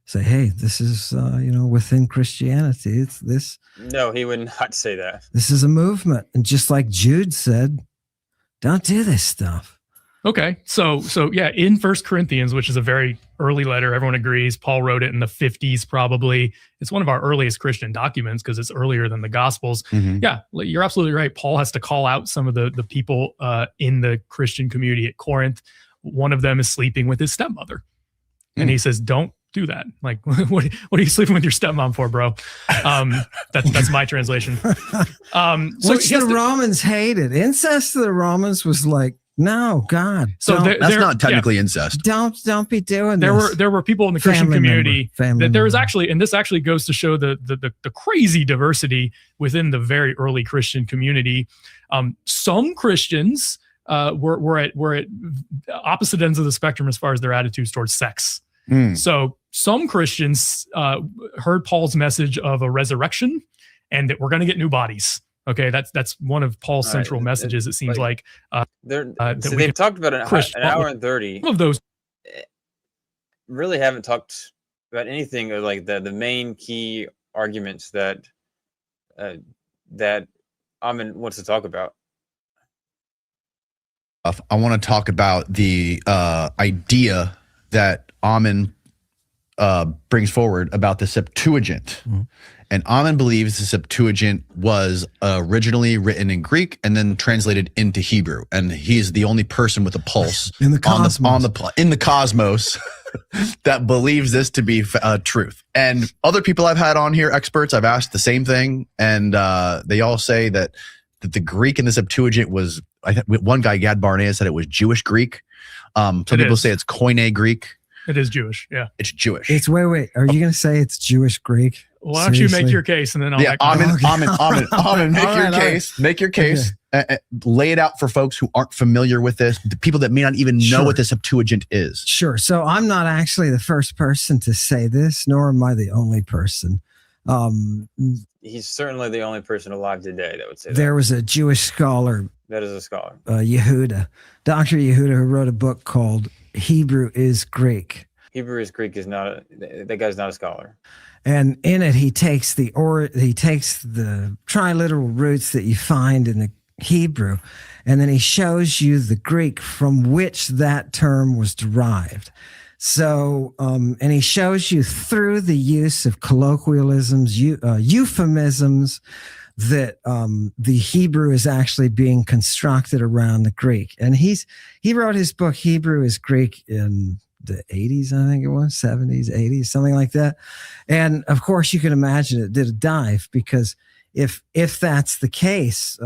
S2: say. Hey, this is, within Christianity. It's this.
S1: No, he would not say that.
S2: This is a movement. And just like Jude said, don't do this stuff.
S4: Okay. So yeah, in 1 Corinthians, which is a very early letter, everyone agrees. Paul wrote it in the 50s, probably. It's one of our earliest Christian documents because it's earlier than the Gospels. Mm-hmm. Yeah, you're absolutely right. Paul has to call out some of the people in the Christian community at Corinth. One of them is sleeping with his stepmother. And he says, don't do that. Like, what are you sleeping with your stepmom for, bro? That's my translation.
S2: Which the Romans hated. Incest to the Romans was like, no, God.
S3: So that's not technically incest.
S2: Don't be doing this.
S4: There were people in the Christian community that there was actually, and this actually goes to show the crazy diversity within the very early Christian community. Some Christians were at opposite ends of the spectrum as far as their attitudes towards sex. So some Christians heard Paul's message of a resurrection and that we're going to get new bodies. Okay, that's one of Paul's central messages. It seems like
S1: they've talked about an hour and 30
S4: of those.
S1: Really haven't talked about anything of like the main key arguments that Ammon wants to talk about.
S3: I want to talk about the idea that Ammon brings forward about the Septuagint. Mm-hmm. And Ammon believes the Septuagint was originally written in Greek and then translated into Hebrew. And he's the only person with a pulse
S2: in the cosmos,
S3: in the cosmos that believes this to be truth. And other people I've had on here, experts, I've asked the same thing. And they all say that the Greek in the Septuagint was, one guy, Gad Barnea, said it was Jewish Greek. Some people say it's Koine Greek.
S4: It is Jewish, yeah.
S3: It's Jewish.
S2: It's wait. Are you going to say it's Jewish Greek?
S4: Why don't you make your case and then I'll
S3: Ammon, make your case. Okay. Lay it out for folks who aren't familiar with this, the people that may not even know what the Septuagint is.
S2: Sure. So I'm not actually the first person to say this, nor am I the only person.
S1: He's certainly the only person alive today that would say that.
S2: There was a Jewish scholar.
S1: That is a scholar.
S2: Yehuda. Dr. Yehuda, who wrote a book called Hebrew is Greek.
S1: Hebrew is Greek is not that guy's not a scholar.
S2: And in it, he takes the triliteral roots that you find in the Hebrew, and then he shows you the Greek from which that term was derived. So, and he shows you through the use of colloquialisms, euphemisms, that the Hebrew is actually being constructed around the Greek. And he wrote his book, Hebrew is Greek, in the 80s, I think it was, 70s, 80s, something like that. And of course, you can imagine it did a dive, because if that's the case,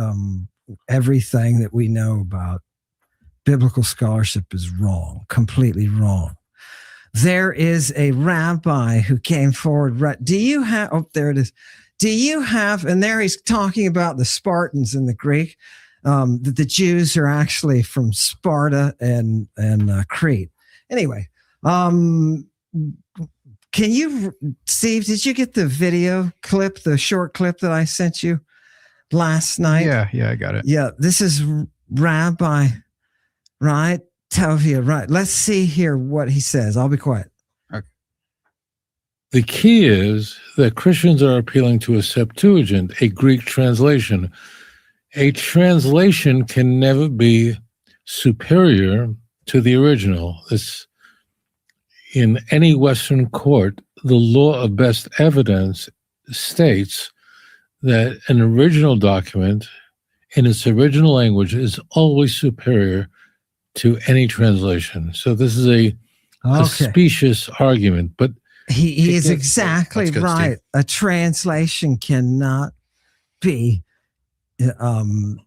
S2: everything that we know about biblical scholarship is wrong, completely wrong. There is a rabbi who came forward. Do you have, oh, there it is. Do you have, and there he's talking about the Spartans in the Greek, that the Jews are actually from Sparta and Crete. Anyway, can you, Steve, did you get the video clip, the short clip that I sent you last night?
S5: Yeah, I got it.
S2: Yeah, this is Rabbi, right? Tovia, right. Let's see here what he says. I'll be quiet.
S6: The key is that Christians are appealing to a Septuagint, a Greek translation. A translation can never be superior to the original. It's, in any Western court, the law of best evidence states that an original document in its original language is always superior to any translation. So this is a specious argument, but
S2: he is exactly right. A translation cannot be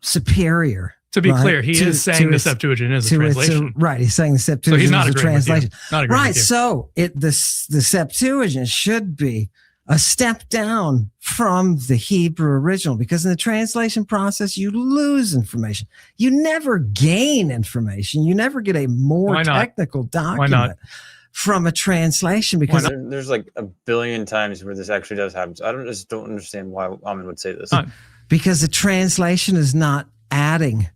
S2: superior.
S4: To be clear, he is saying the Septuagint is a translation.
S2: Right, he's saying the Septuagint
S4: is a
S2: translation.
S4: Right,
S2: so the Septuagint should be a step down from the Hebrew original, because in the translation process, you lose information. You never gain information. You never get a more technical document from a translation, because
S1: there's like a billion times where this actually does happen. So I just don't understand why Ammon would say this.
S2: Because the translation is not adding.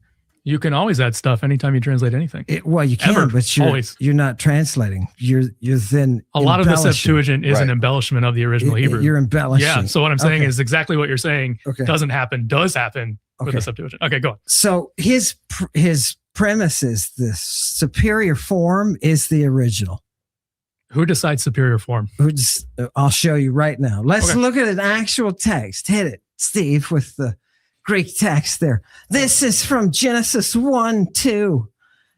S4: You can always add stuff anytime you translate anything.
S2: Well, you can, but you're not translating. You're then
S4: a lot of the Septuagint is an embellishment of the original Hebrew.
S2: You're embellishing.
S4: Yeah. So what I'm saying is exactly what you're saying doesn't happen, does happen with the Septuagint. Okay, go on.
S2: So his premise is the superior form is the original.
S4: Who decides superior form?
S2: I'll show you right now. Let's look at an actual text. Hit it, Steve, with the Greek text there. This is from Genesis 1:2.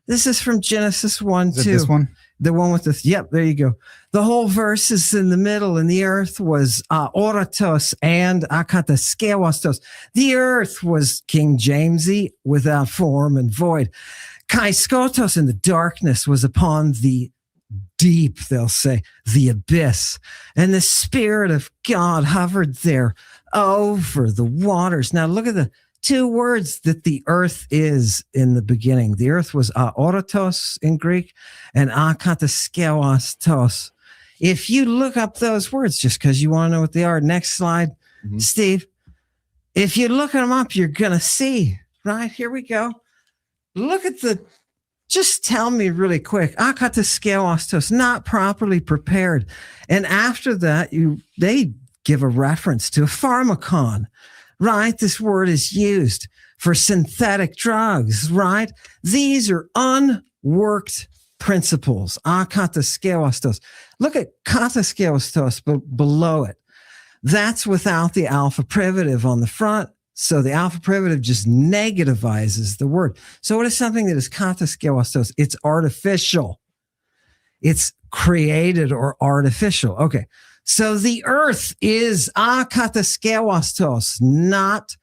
S2: This is from Genesis 1:2.
S5: Is it this one?
S2: The one with the, yep, there you go. The whole verse is in the middle, and the earth was oratos and akataskewastos. The earth was King Jamesy, without form and void. Kaiskotos, and the darkness was upon the deep, they'll say, the abyss. And the Spirit of God hovered there over the waters. Now look at the two words that the earth is in the beginning. The earth was aoratos in Greek and akataskewastos. If you look up those words, just because you want to know what they are, next slide, Steve. If you look them up, you're going to see, right? Here we go. Look at just tell me really quick, akataskewastos, not properly prepared. And after that, they give a reference to a pharmacon, right? This word is used for synthetic drugs, right? These are unworked principles, akataskewastos. Look at kataskewastos below it. That's without the alpha privative on the front. So the alpha privative just negativizes the word. So what is something that is kataskewastos? It's artificial. It's created or artificial. Okay. So the earth is akataskewastos, not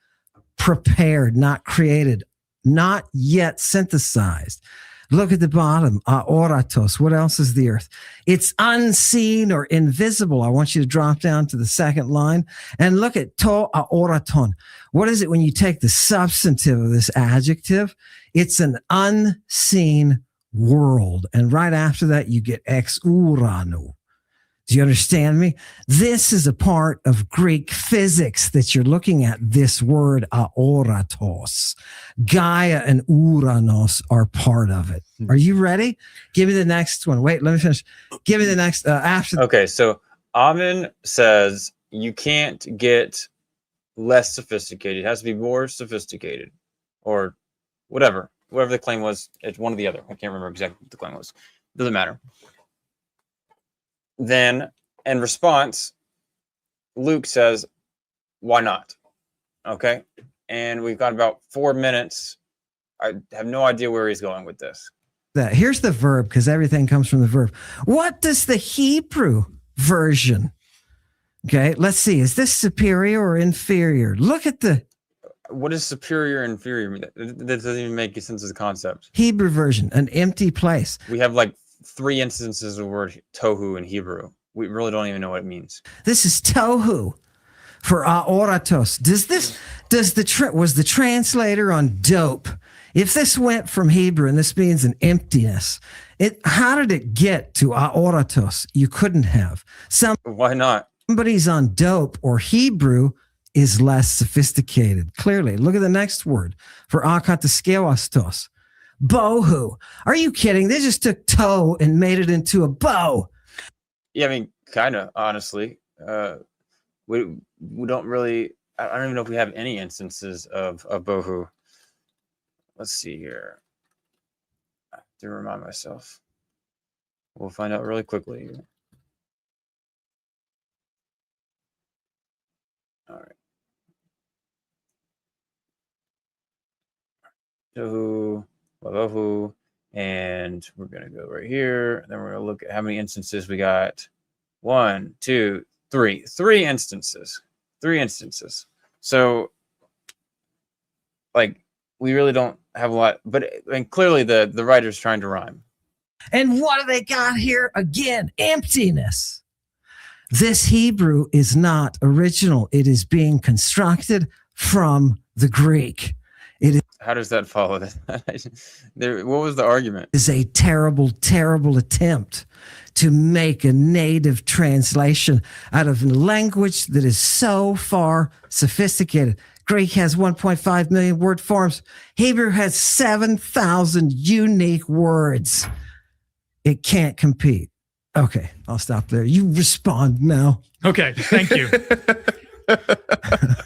S2: prepared, not created, not yet synthesized. Look at the bottom, aoratos. What else is the earth? It's unseen or invisible. I want you to drop down to the second line and look at to aoraton. What is it when you take the substantive of this adjective? It's an unseen world. And right after that, you get ex uranu. Do you understand me? This is a part of Greek physics that you're looking at, this word aoratos. Gaia and Uranos are part of it. Are you ready? Give me the next one. Wait, let me finish. Give me the next after.
S1: Okay, so Ammon says you can't get less sophisticated. It has to be more sophisticated or whatever the claim was. It's one or the other. I can't remember exactly what the claim was. Doesn't matter. Then, in response, Luke says, why not? Okay. And we've got about 4 minutes. I have no idea where he's going with this.
S2: Here's the verb, because everything comes from the verb. What does the Hebrew version? Okay, let's see. Is this superior or inferior? Look at
S1: what is superior and inferior? That doesn't even make sense as a concept.
S2: Hebrew version, an empty place.
S1: We have like 3 instances of the word tohu in Hebrew. We really don't even know what it means.
S2: This is tohu for aoratos. Was the translator on dope? If this went from Hebrew and this means an emptiness, how did it get to aoratos? You couldn't have.
S1: Why not?
S2: Somebody's on dope or Hebrew is less sophisticated. Clearly, look at the next word for akataskewastos. Bohu. Are you kidding? They just took toe and made it into a bow.
S1: Yeah, I mean, kind of, honestly. We don't really, I don't even know if we have any instances of bohu. Let's see here. I have to remind myself. We'll find out really quickly. All right. Tohu, Wavohu, and we're gonna go right here. Then we're gonna look at how many instances we got. 1, 2, 3. 3 instances. 3 instances. So, like, we really don't have a lot, but I mean, clearly the writer's trying to rhyme.
S2: And what do they got here? Again, emptiness. This Hebrew is not original. It is being constructed from the Greek.
S1: How does that follow? What was the argument?
S2: Is a terrible, terrible attempt to make a native translation out of a language that is so far sophisticated. Greek has 1.5 million word forms. Hebrew has 7,000 unique words. It can't compete. Okay, I'll stop there. You respond now.
S4: Okay, thank you.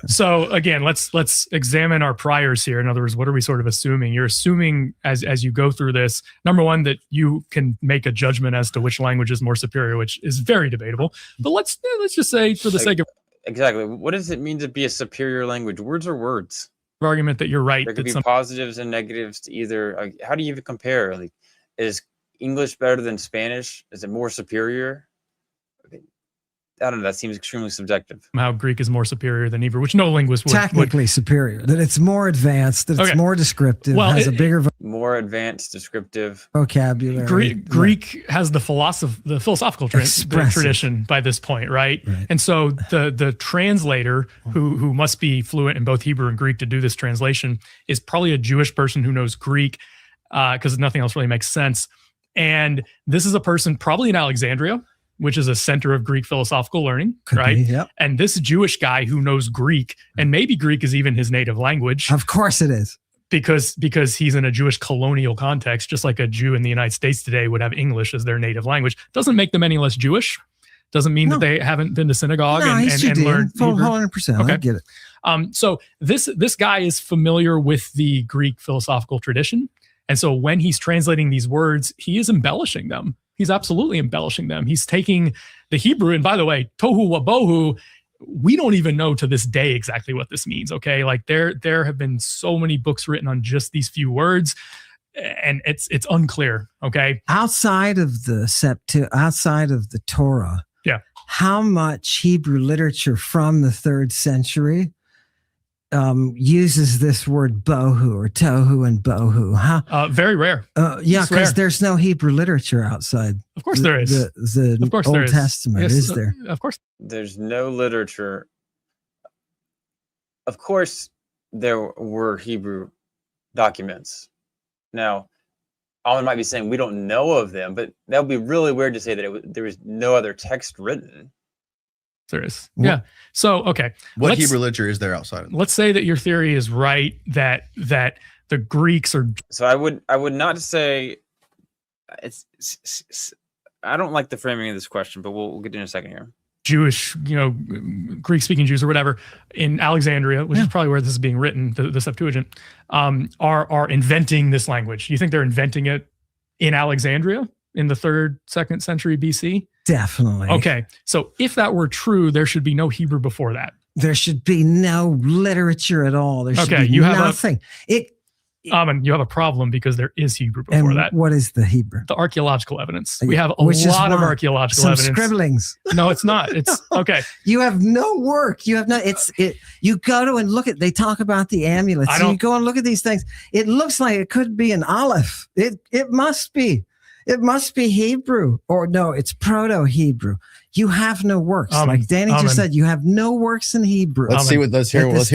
S4: So again, let's examine our priors here. In other words, what are we sort of assuming? You're assuming as you go through this, number one, that you can make a judgment as to which language is more superior, which is very debatable. But let's just say, for the sake of
S1: exactly, what does it mean to be a superior language? Words are words.
S4: Argument that you're right.
S1: There could be positives and negatives to either. Like, how do you even compare? Like, is English better than Spanish? Is it more superior? I don't know. That seems extremely subjective.
S4: How Greek is more superior than Hebrew, which no linguist would.
S2: Technically superior, that it's more advanced, that it's more descriptive, has a bigger
S1: more advanced descriptive
S2: vocabulary.
S4: Greek has the philosophical tradition by this point, right? And so the translator who must be fluent in both Hebrew and Greek to do this translation is probably a Jewish person who knows Greek, because nothing else really makes sense. And this is a person probably in Alexandria, which is a center of Greek philosophical learning, right?
S2: Yep.
S4: And this Jewish guy who knows Greek, and maybe Greek is even his native language.
S2: Of course it is.
S4: Because he's in a Jewish colonial context, just like a Jew in the United States today would have English as their native language. Doesn't make them any less Jewish. Doesn't mean that they haven't been to synagogue and learned Hebrew.
S2: 100%. Okay. I get it.
S4: So this guy is familiar with the Greek philosophical tradition. And so when he's translating these words, he is embellishing them. He's absolutely embellishing them. He's taking the Hebrew, and by the way, tohu wabohu, we don't even know to this day exactly what this means, okay? Like there have been so many books written on just these few words, and it's unclear, okay?
S2: Outside of the Torah, how much Hebrew literature from the 3rd century uses this word bohu or tohu and bohu?
S4: Very rare.
S2: Because there's no Hebrew literature outside.
S4: Of course there is.
S2: The Old Testament,
S4: yes,
S2: is there?
S4: Of course.
S1: There's no literature. Of course, there were Hebrew documents. Now, Ammon might be saying we don't know of them, but that would be really weird to say that there was no other text written.
S4: There is. Yeah. So, okay.
S3: What Hebrew literature is there outside of it?
S4: Let's say that your theory is right, that the Greeks are.
S1: So I would not say it's I don't like the framing of this question, but we'll get in a second here.
S4: Jewish, Greek speaking Jews or whatever in Alexandria, which is probably where this is being written, the Septuagint, are inventing this language. You think they're inventing it in Alexandria in the 3rd, 2nd century BC?
S2: Definitely.
S4: Okay. So if that were true, there should be no Hebrew before that.
S2: There should be no literature at all. There should be nothing.
S4: Ammon, you have a problem because there is Hebrew before that.
S2: What is the Hebrew?
S4: The archaeological evidence. We have a lot of archaeological evidence.
S2: Some scribblings.
S4: No, it's not. It's okay.
S2: You have no work. You have no. You go to and look at. They talk about the amulets. You go and look at these things. It looks like it could be an aleph. It must be. It must be Hebrew, or no, it's Proto-Hebrew. You have no works. Like Danny just said, you have no works in Hebrew.
S3: Let's hear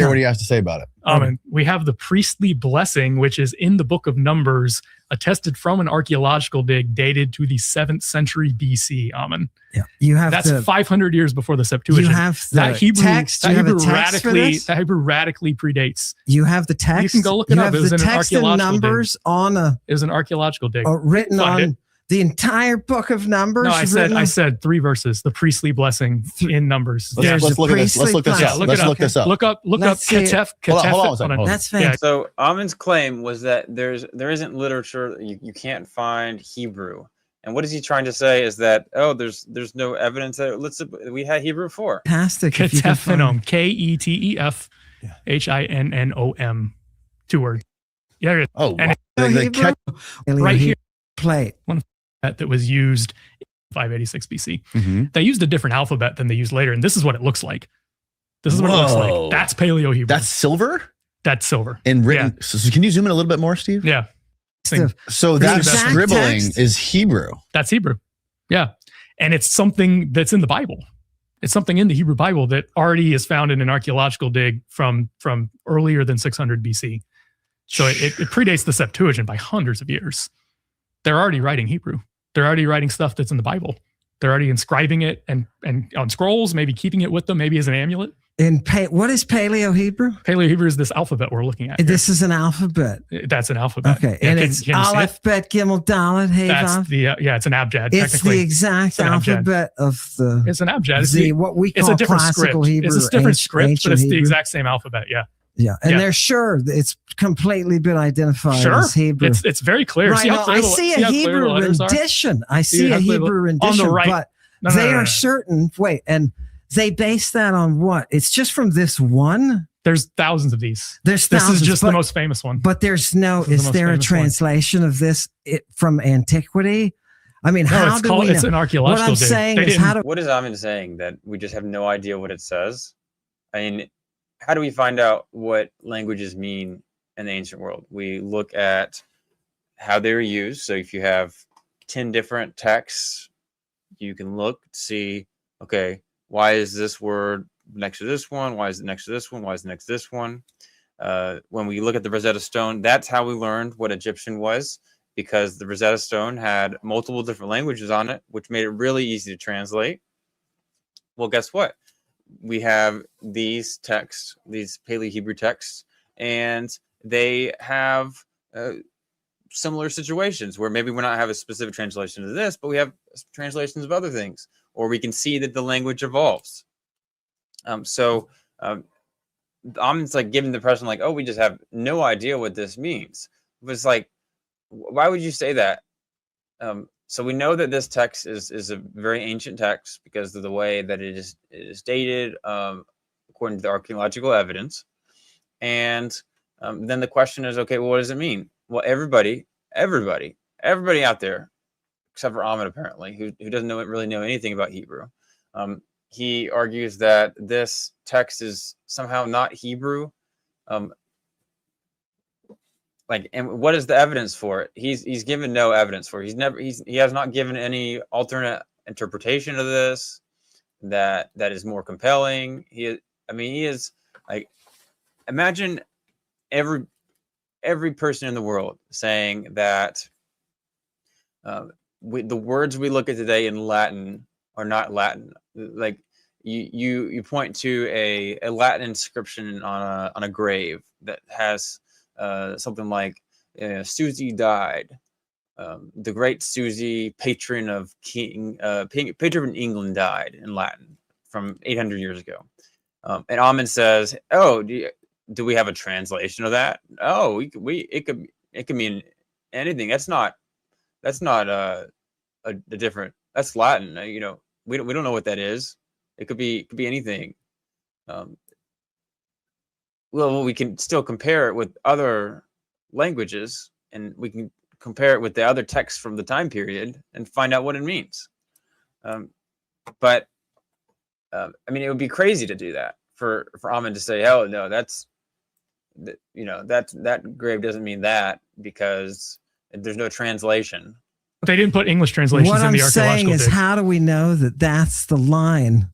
S3: what he has to say about it.
S4: We have the priestly blessing, which is in the book of Numbers, attested from an archaeological dig dated to the 7th century BC. Ammon.
S2: Yeah, you have
S4: that's 500 years before the Septuagint.
S2: You have the Hebrew text.
S4: That Hebrew radically predates.
S2: You have the text.
S4: You can go look it up. It was
S2: the text in Numbers dig.
S4: It was an archaeological dig.
S2: Written on the entire book of Numbers.
S4: No, I said 3 verses. The priestly blessing in Numbers.
S3: Let's look at this. Let's look this up. Let's look this up.
S4: Look up Ketef.
S3: Hold on.
S2: That's fantastic.
S1: So Ammon's claim was that there isn't literature. You can't find Hebrew. And what is he trying to say is that, there's no evidence that we had Hebrew before.
S2: Fantastic.
S4: Ketephinom. Ketephinom. 2 words. Yeah.
S3: Oh,
S4: And
S3: wow. They
S2: Hebrew?
S3: catch-
S4: right here,
S2: plate.
S4: that was used in 586 BC.
S3: Mhm.
S4: They used a different alphabet than they used later. And this is what it looks like. This is what it looks
S3: Whoa.
S4: like. That's Paleo Hebrew.
S3: That's silver
S4: That's silver.
S3: and written. So can you zoom in a little bit more, Steve?
S4: Yeah.
S3: So that
S2: Exact
S3: scribbling
S2: text.
S3: is Hebrew.
S4: That's Hebrew. Yeah. And it's something that's in the Bible. It's something in the Hebrew Bible that already is found in an archaeological dig from earlier than 600 BC. So it predates the Septuagint by hundreds of years. They're already writing Hebrew. They're already writing stuff that's in the Bible. They're already inscribing it and on scrolls, maybe keeping it with them, maybe as an amulet.
S2: What is Paleo Hebrew?
S4: Paleo Hebrew is this alphabet we're looking at.
S2: This is an alphabet.
S4: That's an alphabet.
S2: Okay,
S4: Yeah,
S2: and
S4: can
S2: it's
S4: you see it?
S2: Aleph, Bet, Gimel, Dalet, Hey,
S4: That's
S2: Vav.
S4: the it's an abjad.
S2: It's
S4: Technically,
S2: the exact
S4: an abjad.
S2: alphabet of the
S4: It's an abjad. It's,
S2: what we
S4: it's
S2: call
S4: a different script.
S2: classical Hebrew.
S4: It's a
S2: or
S4: different script,
S2: ancient
S4: but it's the
S2: Hebrew.
S4: exact same alphabet. Yeah.
S2: Yeah, and
S4: Yeah.
S2: they're sure that it's completely been identified
S4: Sure.
S2: as Hebrew.
S4: It's very clear.
S2: Right,
S4: See how
S2: now,
S4: clear
S2: I
S4: the-
S2: see
S4: see
S2: a
S4: how clear the
S2: Hebrew
S4: letters are?
S2: rendition. I
S4: See
S2: see
S4: how
S2: a
S4: clear the-
S2: Hebrew
S4: on the
S2: rendition,
S4: right.
S2: but
S4: No,
S2: they
S4: no.
S2: are certain. Wait, and they base that on what? It's just from this one?
S4: There's thousands of these.
S2: There's
S4: This
S2: thousands,
S4: is just
S2: but,
S4: the most famous one.
S2: But there's no.
S4: This is the
S2: Is
S4: most
S2: there a
S4: famous one.
S2: translation of this from antiquity? I mean,
S4: No,
S2: how
S4: it's
S2: do
S4: called.
S2: we
S4: It's
S2: know?
S4: an
S2: What
S4: archaeological
S2: I'm
S4: dig.
S2: saying
S4: They
S2: is,
S4: didn't-
S2: how do
S1: What is Ammon saying? That we just have no idea what it says? I mean, how do we find out what languages mean in the ancient world? We look at how they were used. So if you have 10 different texts, you can look, see, okay, why is this word next to this one? Why is it next to this one? Why is it next to this one? When we look at the Rosetta Stone, that's how we learned what Egyptian was, because the Rosetta Stone had multiple different languages on it, which made it really easy to translate. Well, guess what? We have these texts, these Paleo Hebrew texts, and they have similar situations where maybe we not have a specific translation of this, but we have translations of other things, or we can see that the language evolves. I'm just like giving the impression like, oh, we just have no idea what this means. But it's like, why would you say that? So we know that this text is a very ancient text because of the way that it is dated, according to the archaeological evidence. And then the question is, okay, well, what does it mean? Well, everybody out there, except for Ammon apparently, who doesn't really know anything about Hebrew, he argues that this text is somehow not Hebrew. And what is the evidence for it? He's given no evidence for it. He has not given any alternate interpretation of this that is more compelling. He is like, imagine every person in the world saying that the words we look at today in Latin are not Latin. Like you point to a Latin inscription on a grave that has something like Susie died, the great Susie, patron of England, died in Latin from 800 years ago. And Ammon says, "Oh, do we have a translation of that? Oh, it could mean anything. That's not a different. That's Latin. We don't know what that is. It could be anything. Well, we can still compare it with other languages, and we can compare it with the other texts from the time period and find out what it means. But it would be crazy to do that for Ammon to say, "Oh no, that grave doesn't mean that because there's no translation."
S4: They didn't put English translations
S2: what
S4: in
S2: I'm
S4: the
S2: saying
S4: archaeological
S2: is,
S4: dig.
S2: how do we know that that's the line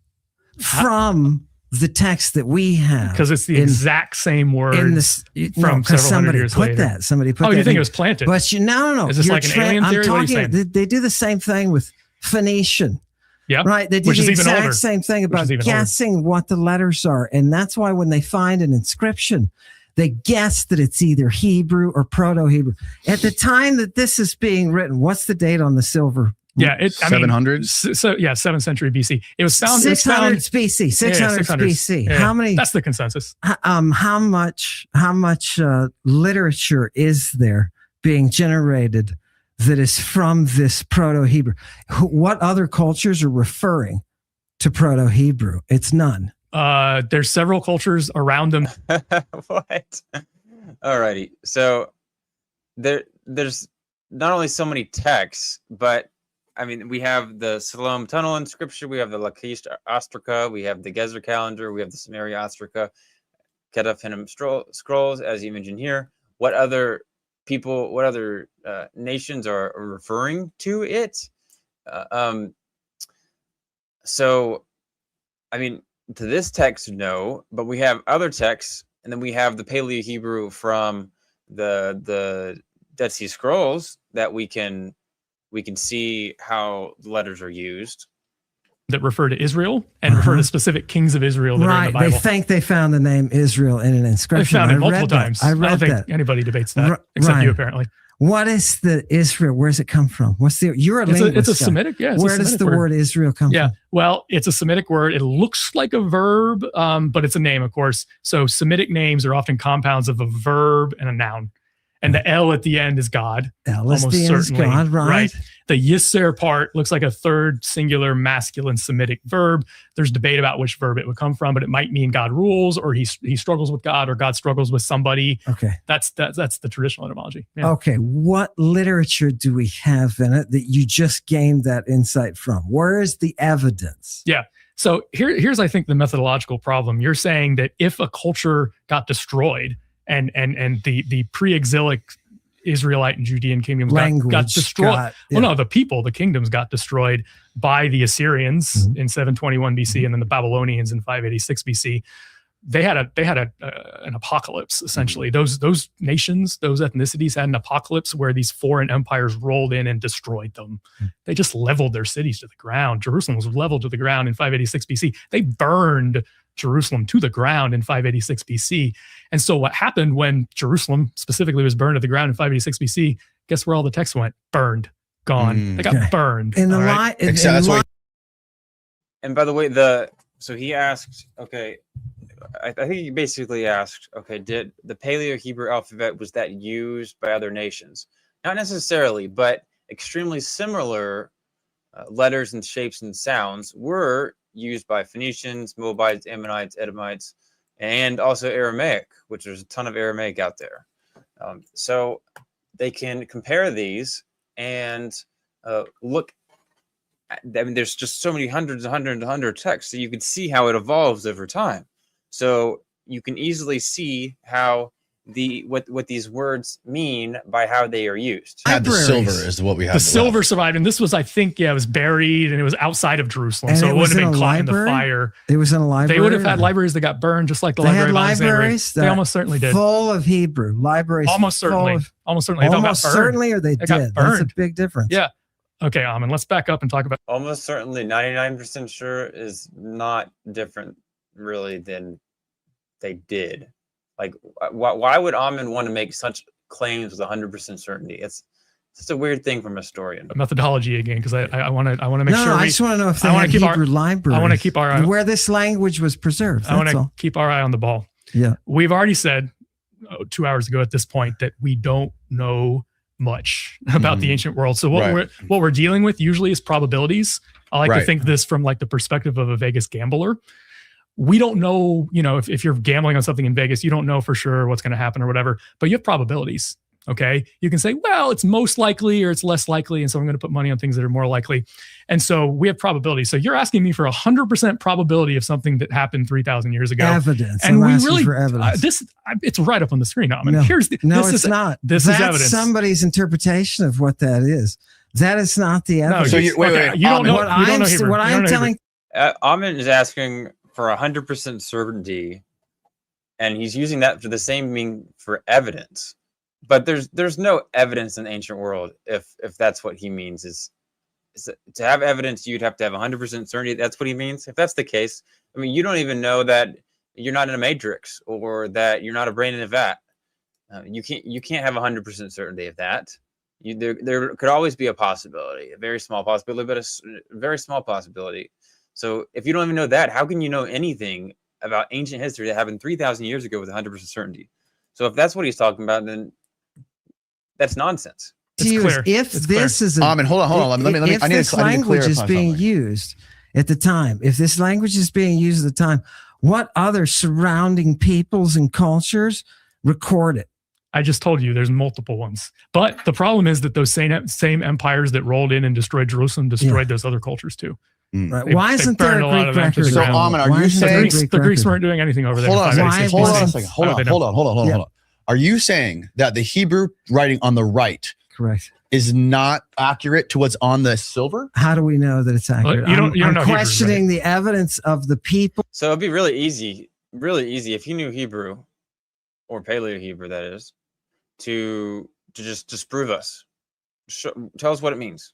S2: from the text that we have?
S4: Because it's the exact same word
S2: in this
S4: from several hundred years later.
S2: Somebody put
S4: Oh,
S2: that.
S4: you think it was planted?
S2: But no.
S4: Is this like an alien theory? What are you saying?
S2: They do the same thing with Phoenician.
S4: Yeah.
S2: Right. They do
S4: Which
S2: the
S4: is even older.
S2: exact same thing about
S4: even older.
S2: guessing what the letters are. And that's why when they find an inscription, they guess that it's either Hebrew or Proto-Hebrew. At the time that this is being written, what's the date on the silver?
S4: Yeah,
S3: 700s.
S4: So 7th century BC. It was found
S2: 600 BC. 600 BC.
S4: Yeah.
S2: How many?
S4: That's the consensus.
S2: How much literature is there being generated that is from this Proto-Hebrew? What other cultures are referring to Proto-Hebrew? It's none.
S4: There's several cultures around them.
S1: What? Alrighty. So there's not only so many texts, but I mean, we have the Siloam Tunnel inscription, we have the Lachish Ostraca, we have the Gezer calendar, we have the Samaria Ostraca, Ketaphenim scrolls, as you mentioned here. What other people, what other nations are referring to it? So, I mean, to this text, no, but we have other texts, and then we have the Paleo-Hebrew from the Dead Sea Scrolls that we can see how the letters are used.
S4: That refer to Israel and refer to specific kings of Israel that are in the Bible.
S2: They think they found the name Israel in an inscription.
S4: They found it multiple times. I don't think
S2: that.
S4: Anybody debates that except you, apparently.
S2: What is the Israel? Where does it come from? You're a linguist.
S4: It's a Semitic, yeah.
S2: Where does the word Israel come from?
S4: Yeah, well, it's a Semitic word. It looks like a verb, but it's a name, of course. So Semitic names are often compounds of a verb and a noun. And the L at the end is God.
S2: L is the end is God, right?
S4: The Yisser part looks like a third singular masculine Semitic verb. There's debate about which verb it would come from, but it might mean God rules, or he struggles with God, or God struggles with somebody.
S2: Okay.
S4: That's the traditional etymology. Yeah.
S2: Okay. What literature do we have in it that you just gained that insight from? Where is the evidence?
S4: Yeah. So here's, I think, the methodological problem. You're saying that if a culture got destroyed, and the pre-exilic Israelite and Judean kingdoms got destroyed. The kingdoms got destroyed by the Assyrians in 721 BC, and then the Babylonians in 586 BC. They had an apocalypse, essentially. Those nations, those ethnicities had an apocalypse where these foreign empires rolled in and destroyed them. They just leveled their cities to the ground. Jerusalem was leveled to the ground in 586 BC. They burned Jerusalem to the ground in 586 BC. And so what happened when Jerusalem specifically was burned to the ground in 586 BC, guess where all the texts went? Burned. Gone. They got burned.
S2: And
S1: by the way, so he asked, okay, I think he basically asked, okay, did the Paleo-Hebrew alphabet, was that used by other nations? Not necessarily, but extremely similar letters and shapes and sounds were used by Phoenicians, Moabites, Ammonites, Edomites, and also Aramaic, which there's a ton of Aramaic out there. So they can compare these and look. I mean, there's just so many hundreds of texts, so you can see how it evolves over time. So you can easily see how what these words mean by how they are used.
S3: The silver is what we have.
S4: The silver survived, and this was, I think, it was buried, and it was outside of Jerusalem, and so it wouldn't have been caught in the fire.
S2: It was in a library.
S4: They would have had libraries that got burned, just like the library of Alexandria. They almost certainly did.
S2: Full of Hebrew libraries.
S4: Almost certainly.
S2: Almost certainly, or they did. That's a big difference.
S4: Yeah. Okay, Ammon, let's back up and talk about.
S1: Almost certainly, 99% sure is not different, really, than they did. Like, why would Ammon want to make such claims with 100% certainty? It's a weird thing from a historian.
S4: Methodology again, because I want to make sure.
S2: I just want to know if they had Hebrew libraries.
S4: I want to keep our eye
S2: where this language was preserved.
S4: I want to keep our eye on the ball.
S2: Yeah,
S4: we've already said 2 hours ago at this point that we don't know much about the ancient world. So what we're dealing with usually is probabilities. I like to think this from like the perspective of a Vegas gambler. We don't know, if you're gambling on something in Vegas, you don't know for sure what's going to happen or whatever, but you have probabilities. Okay. You can say, well, it's most likely or it's less likely. And so I'm going to put money on things that are more likely. And so we have probability. So you're asking me for 100% probability of something that happened 3,000 years ago.
S2: Evidence.
S4: And we really,
S2: for evidence.
S4: it's right up on the screen now. I mean,
S2: no,
S4: it's
S2: not.
S4: This is evidence.
S2: Somebody's interpretation of what that is. That is not the evidence.
S4: No, so wait. You don't know. What I'm
S2: telling.
S1: Ammon is asking for 100% certainty, and he's using that for the same meaning for evidence. But there's no evidence in the ancient world if that's what he means. Is to have evidence, you'd have to have 100% certainty. That's what he means. If that's the case, I mean, you don't even know that you're not in a matrix or that you're not a brain in a vat. You can't have 100% certainty of that. There could always be a possibility, a very small possibility, but a very small possibility. So if you don't even know that, how can you know anything about ancient history that happened 3,000 years ago with 100% certainty? So if that's what he's talking about, then that's nonsense.
S4: It's clear.
S2: If
S4: it's
S2: this
S4: clear.
S2: is
S3: hold on. Let me.
S2: If this language is being used at the time, what other surrounding peoples and cultures record it?
S4: I just told you there's multiple ones. But the problem is that those same empires that rolled in and destroyed Jerusalem destroyed those other cultures too.
S2: Right. Why isn't there a Greek record?
S3: So, Ammon, are you saying
S4: the Greeks weren't doing anything over there?
S3: Hold on a second. Hold on. Are you saying that the Hebrew writing on the right,
S2: correct,
S3: is not accurate to what's on the silver?
S2: How do we know that it's accurate?
S4: Well, you don't know
S2: questioning
S4: Hebrew,
S2: the evidence of the people.
S1: So it'd be really easy if you knew Hebrew, or Paleo Hebrew, that is, to just disprove us. Tell us what it means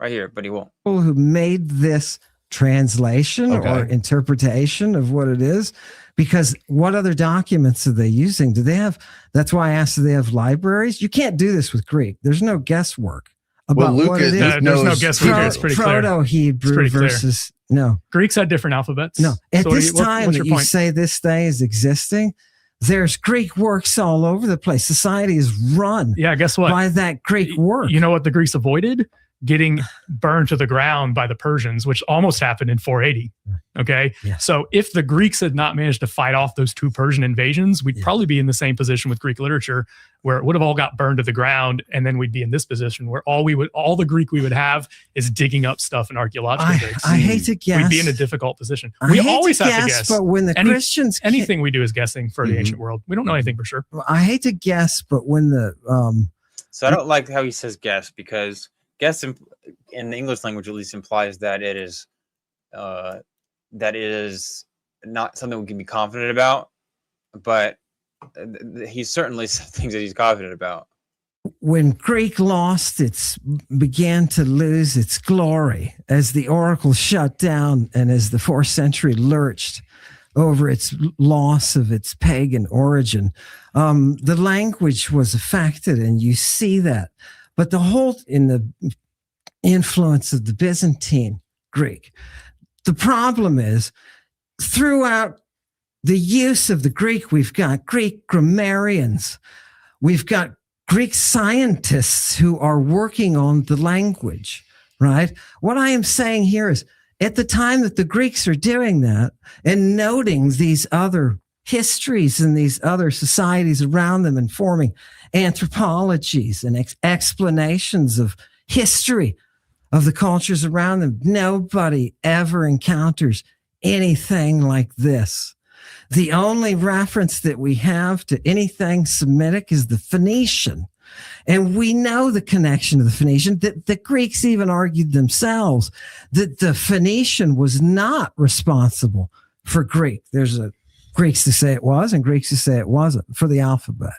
S1: right here, but he won't.
S2: People who made this translation or interpretation of what it is, because what other documents are they using? Do they have? That's why I asked, do they have libraries? You can't do this with Greek. There's no guesswork about what it is.
S4: There's no guesswork. It's pretty clear.
S2: Proto-Hebrew versus no.
S4: Greeks had different alphabets.
S2: No. At this time that you say this thing is existing, there's Greek works all over the place. Society is run
S4: guess what?
S2: by that Greek work.
S4: You know what the Greeks avoided? Getting burned to the ground by the Persians, which almost happened in 480. Okay.
S2: Yeah.
S4: So if the Greeks had not managed to fight off those two Persian invasions, we'd probably be in the same position with Greek literature, where it would have all got burned to the ground. And then we'd be in this position where all the Greek we would have is digging up stuff in archaeological digs.
S2: I hate to guess.
S4: We'd be in a difficult position. We always have to guess.
S2: But when the Christians,
S4: anything we do is guessing for the ancient world. We don't know anything for sure.
S2: I hate to guess, but when the,
S1: so I don't like how he says guess, because guess in the English language at least implies that it is not something we can be confident about, but he certainly said things that he's confident about.
S2: When Greek began to lose its glory as the oracle shut down and as the 4th century lurched over its loss of its pagan origin, the language was affected, and you see that. But in the influence of the Byzantine Greek, the problem is throughout the use of the Greek, we've got Greek grammarians, we've got Greek scientists who are working on the language, right? What I am saying here is at the time that the Greeks are doing that and noting these other histories and these other societies around them and forming anthropologies and explanations of history of the cultures around them, nobody ever encounters anything like this. The only reference that we have to anything Semitic is the Phoenician. And we know the connection to the Phoenician, that the Greeks even argued themselves that the Phoenician was not responsible for Greek. There's Greeks who say it was and Greeks who say it wasn't for the alphabet,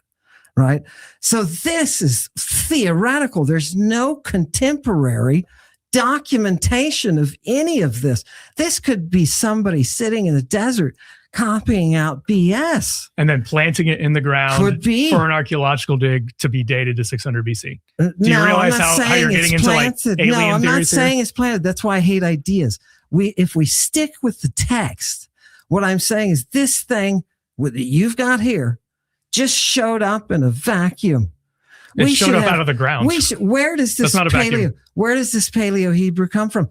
S2: right? So this is theoretical. There's no contemporary documentation of any of this. This could be somebody sitting in the desert copying out BS.
S4: And then planting it in the ground
S2: Could be.
S4: For an archeological dig to be dated to 600 BC. Do you realize how you're getting into
S2: planted.
S4: like alien
S2: No, I'm not
S4: theories
S2: saying
S4: here?
S2: it's planted. That's why I hate ideas. If we stick with the text, what I'm saying is this thing that you've got here just showed up in a vacuum.
S4: It showed up out of the ground.
S2: Where does this Paleo Hebrew come from?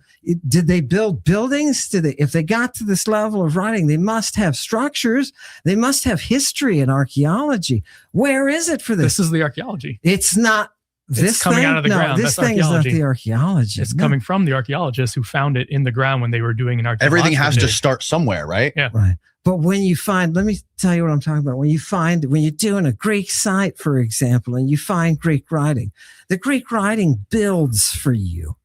S2: Did they build buildings? If they got to this level of writing, they must have structures. They must have history and archaeology. Where is it for this?
S4: This is the archaeology.
S2: It's not this
S4: it's coming
S2: thing?
S4: out of the ground.
S2: This
S4: That's
S2: thing is not the archaeology.
S4: It's coming from the archaeologists who found it in the ground when they were doing an archaeological
S3: Everything has
S4: dig.
S3: to start somewhere, right?
S4: Yeah.
S2: Right. But when you find, let me tell you what I'm talking about. When you're doing a Greek site, for example, and you find Greek writing, the Greek writing builds for you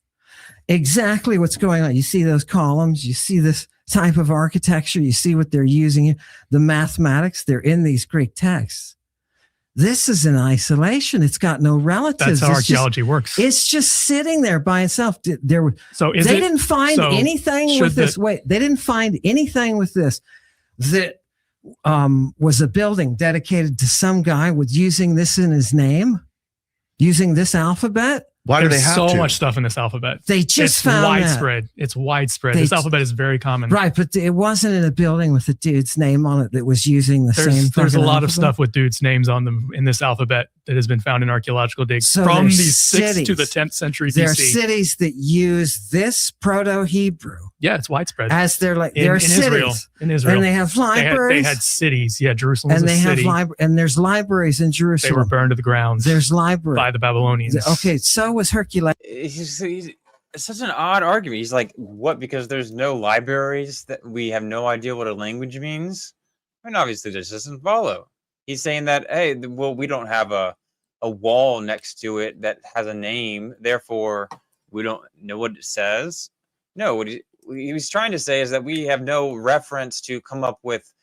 S2: exactly what's going on. You see those columns, you see this type of architecture, you see what they're using, the mathematics, they're in these Greek texts. This is in isolation. It's got no relatives.
S4: That's how archaeology works.
S2: It's just sitting there by itself. They didn't find anything with this. They didn't find anything with this that was a building dedicated to some guy with using this in his name, using this alphabet.
S3: Why do they have
S4: so
S3: to?
S4: much stuff in this alphabet.
S2: They just
S4: it's
S2: found
S4: widespread.
S2: that.
S4: It's widespread. This alphabet is very common.
S2: Right, but it wasn't in a building with a dude's name on it that was using the same.
S4: There's a lot
S2: alphabet.
S4: of stuff with dudes' names on them in this alphabet that has been found in archaeological digs from the 6th to the 10th century BC.
S2: There are cities that use this Proto-Hebrew.
S4: Yeah, it's widespread.
S2: As they're like,
S4: in Israel. In Israel.
S2: And they have libraries.
S4: They had cities. Yeah, Jerusalem was
S2: and they
S4: a city.
S2: have and there's libraries in Jerusalem.
S4: They were burned to the ground.
S2: There's libraries
S4: by the Babylonians.
S2: Okay, so was Hercules.
S1: It's such an odd argument. He's like, what? Because there's no libraries, that we have no idea what a language means? I mean, obviously, this doesn't follow. He's saying that, hey, well, we don't have a wall next to it that has a name, therefore we don't know what it says. No, what he was trying to say is that we have no reference to come up with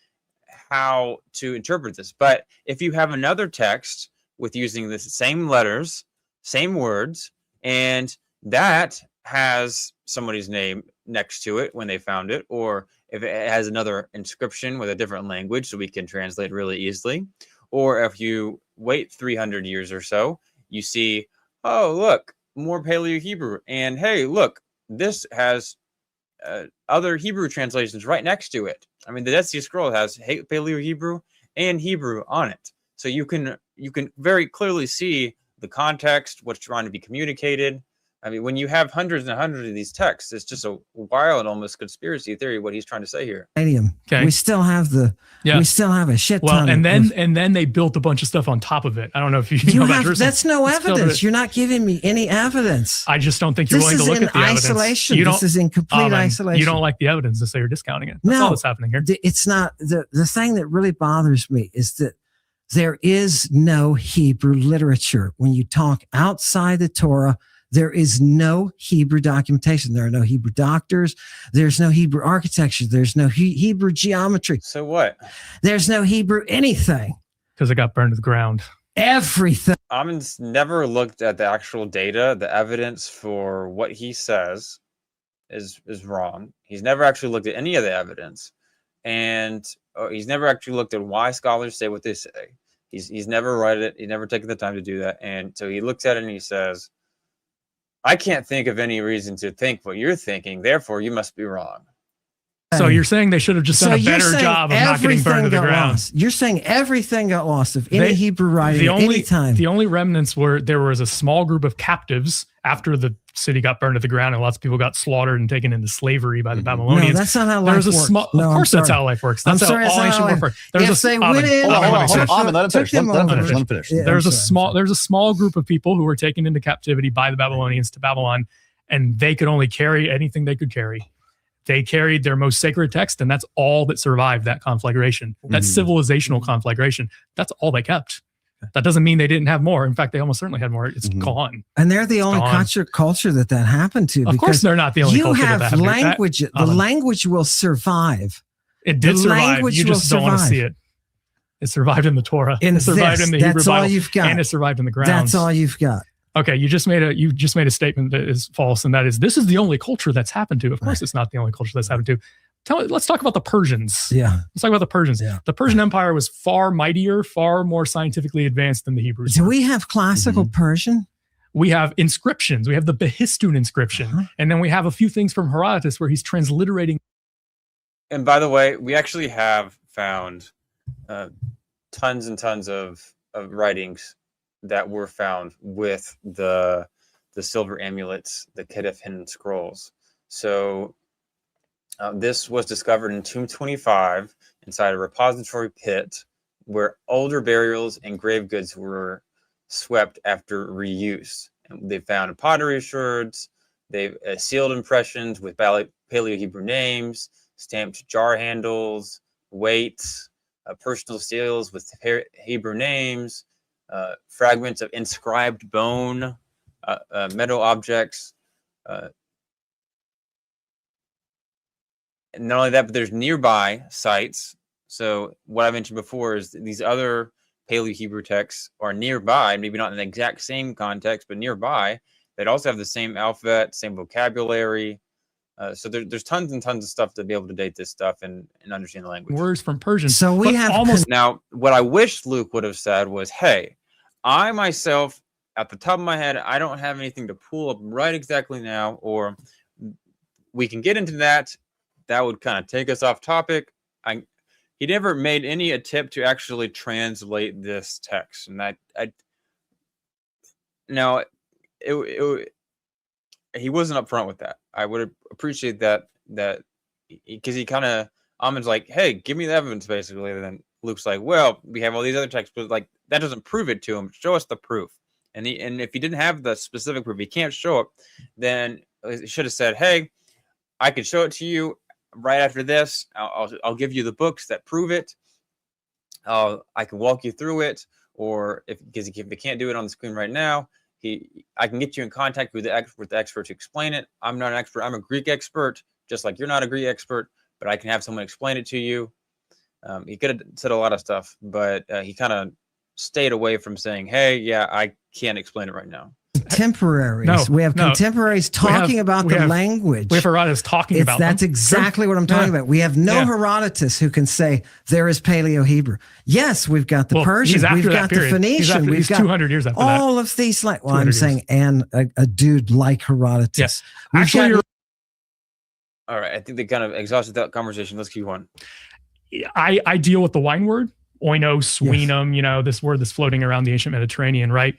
S1: how to interpret this. But if you have another text with using the same letters, same words, and that has somebody's name next to it when they found it, or if it has another inscription with a different language so we can translate really easily, or if you wait 300 years or so, you see, oh, look, more Paleo-Hebrew, and hey, look, this has other Hebrew translations right next to it. I mean, the Dead Sea Scroll has Paleo-Hebrew and Hebrew on it, so you can very clearly see the context, what's trying to be communicated. I mean, when you have hundreds and hundreds of these texts, it's just a wild, almost conspiracy theory what he's trying to say here.
S2: Okay. We still have we still have a shit ton.
S4: Well, and then they built a bunch of stuff on top of it. I don't know if you know about Jerusalem.
S2: That's no evidence. You're not giving me any evidence.
S4: I just don't think you're willing to look at the
S2: isolation.
S4: evidence.
S2: This is in complete isolation.
S4: You don't like the evidence to say you're discounting it. That's all that's happening here.
S2: It's not the thing that really bothers me is that there is no Hebrew literature. When you talk outside the Torah, there is no Hebrew documentation. There are no Hebrew doctors. There's no Hebrew architecture. There's no Hebrew geometry.
S1: So what?
S2: There's no Hebrew anything.
S4: Because it got burned to the ground.
S2: Everything.
S1: Ammon's never looked at the actual data. The evidence for what he says is wrong. He's never actually looked at any of the evidence. And he's never actually looked at why scholars say what they say. He's never read it. He's never taken the time to do that. And so he looks at it and he says, I can't think of any reason to think what you're thinking. Therefore, you must be wrong.
S4: So you're saying they should have just done a better job of not getting burned to the ground.
S2: Lost. You're saying everything got lost of any Hebrew writing at any time.
S4: The only remnants there was a small group of captives after the city got burned to the ground, and lots of people got slaughtered and taken into slavery by the Babylonians.
S2: No, that's not how life works.
S4: Of course, that's how life works. That's how all ancient warfare works.
S2: If they went in,
S3: let him finish.
S4: There's a small group of people who were taken into captivity by the Babylonians to Babylon, and they could only carry anything they could carry. They carried their most sacred text, and that's all that survived that conflagration. That civilizational conflagration. That's all they kept. That doesn't mean they didn't have more. In fact, they almost certainly had more. It's gone.
S2: And they're the only culture that happened to.
S4: Of course, they're not the only culture that happened to.
S2: Language. The language will survive.
S4: It did survive. You just don't want to see it. It survived in the Torah. It survived in the Hebrew Bible.
S2: You've got.
S4: And it survived in the grounds.
S2: That's all you've got.
S4: Okay, you just made a statement that is false, and that is this is the only culture that's happened to. Of course, it's not the only culture that's happened to. Let's talk about the Persians.
S2: Yeah.
S4: Let's talk about the Persians. Yeah. The Persian Empire was far mightier, far more scientifically advanced than the Hebrews.
S2: Do we have classical Persian?
S4: We have inscriptions. We have the Behistun inscription. And then we have a few things from Herodotus where he's transliterating.
S1: And by the way, we actually have found tons and tons of writings that were found with the silver amulets, the Kedef hidden scrolls. So this was discovered in Tomb 25 inside a repository pit where older burials and grave goods were swept after reuse. And they found pottery shards, they've sealed impressions with Paleo-Hebrew names, stamped jar handles, weights, personal seals with Hebrew names, fragments of inscribed bone, metal objects. And not only that, but there's nearby sites. So what I mentioned before is these other Paleo-Hebrew texts are nearby, maybe not in the exact same context, but nearby. That also have the same alphabet, same vocabulary. So there's tons and tons of stuff to be able to date this stuff and understand the language.
S4: Words from Persian.
S2: So we have
S1: almost now. What I wish Luke would have said was, "Hey, I myself at the top of my head, I don't have anything to pull up right exactly now, or we can get into that. That would kind of take us off topic. He never made any attempt to actually translate this text, and he wasn't upfront with that. I would appreciate that because he kind of, Ammon's like, hey, give me the evidence, basically. And then Luke's like, well, we have all these other texts, but like that doesn't prove it to him. Show us the proof. And if he didn't have the specific proof, he can't show it, then he should have said, hey, I could show it to you right after this. I'll give you the books that prove it. I can walk you through it, or if they can't do it on the screen right now, I can get you in contact with the expert to explain it. I'm not an expert. I'm a Greek expert, just like you're not a Greek expert, but I can have someone explain it to you. He could have said a lot of stuff, but he kind of stayed away from saying, hey, yeah, I can't explain it right now.
S2: Contemporaries. We have contemporaries talking about the language.
S4: We have Herodotus talking about
S2: That's
S4: them.
S2: exactly what I'm talking about. We have no Herodotus who can say there is Paleo-Hebrew. Yes, we've got the Persian. We've got the Phoenician. We've got
S4: 200 years after that.
S2: All of these, I'm saying, and a dude like Herodotus.
S4: Yes.
S2: Actually,
S1: all right. I think they kind of exhausted that conversation. Let's keep on.
S4: I deal with the wine word, oinos, winum, this word that's floating around the ancient Mediterranean, right?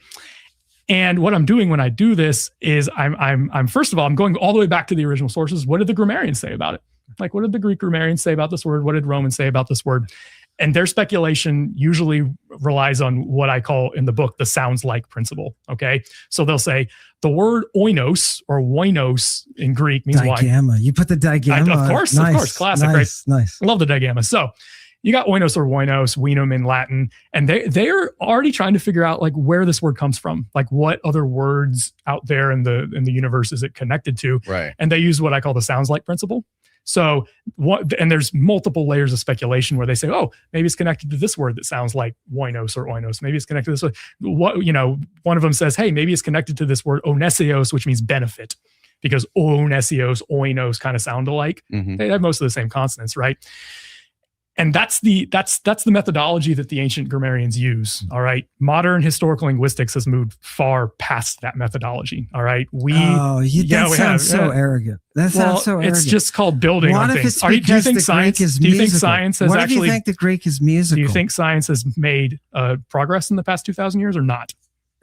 S4: And what I'm doing when I do this is I'm first of all, I'm going all the way back to the original sources. What did the grammarians say about it? Like, what did the Greek grammarians say about this word? What did Romans say about this word? And their speculation usually relies on what I call in the book the sounds like principle. Okay. So they'll say the word oinos or oinos in Greek means wine.
S2: Digamma. You put the digamma.
S4: Of course. Classic, right?
S2: Nice.
S4: I love the digamma. So you got oinos or oinos, winum in Latin, and they're already trying to figure out like where this word comes from, like what other words out there in the universe is it connected to,
S3: right?
S4: And they use what I call the sounds like principle. So and there's multiple layers of speculation where they say, oh, maybe it's connected to this word that sounds like oinos or oinos. Maybe it's connected to this word. One of them says, hey, maybe it's connected to this word onesios, which means benefit, because onesios, oinos kind of sound alike. Mm-hmm. They have most of the same consonants, right? And that's the methodology that the ancient grammarians use. All right. Modern historical linguistics has moved far past that methodology. All right.
S2: That sounds so arrogant. That sounds so arrogant.
S4: It's just called building on things.
S2: Do you think
S4: science has
S2: What do you think the Greek is musical?
S4: Do you think science has made progress in the past 2,000 years or not?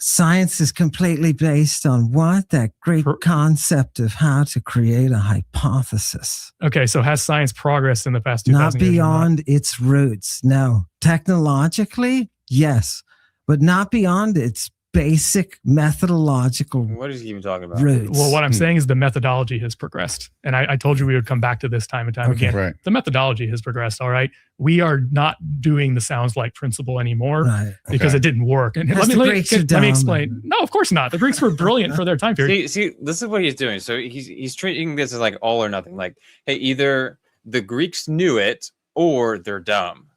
S2: Science is completely based on that great concept of how to create a hypothesis.
S4: Okay, so has science progressed in the past 2,000 years?
S2: Not beyond its roots. No. Technologically, yes, but not beyond its basic methodological
S1: What is he even talking about?
S2: roots.
S4: Well, what I'm saying is the methodology has progressed. And I told you we would come back to this time and time again.
S3: Right.
S4: The methodology has progressed, all right? We are not doing the sounds like principle anymore because it didn't work. And let me explain. No, of course not. The Greeks were brilliant for their time period.
S1: See, this is what he's doing. So he's treating this as like all or nothing. Like, hey, either the Greeks knew it or they're dumb.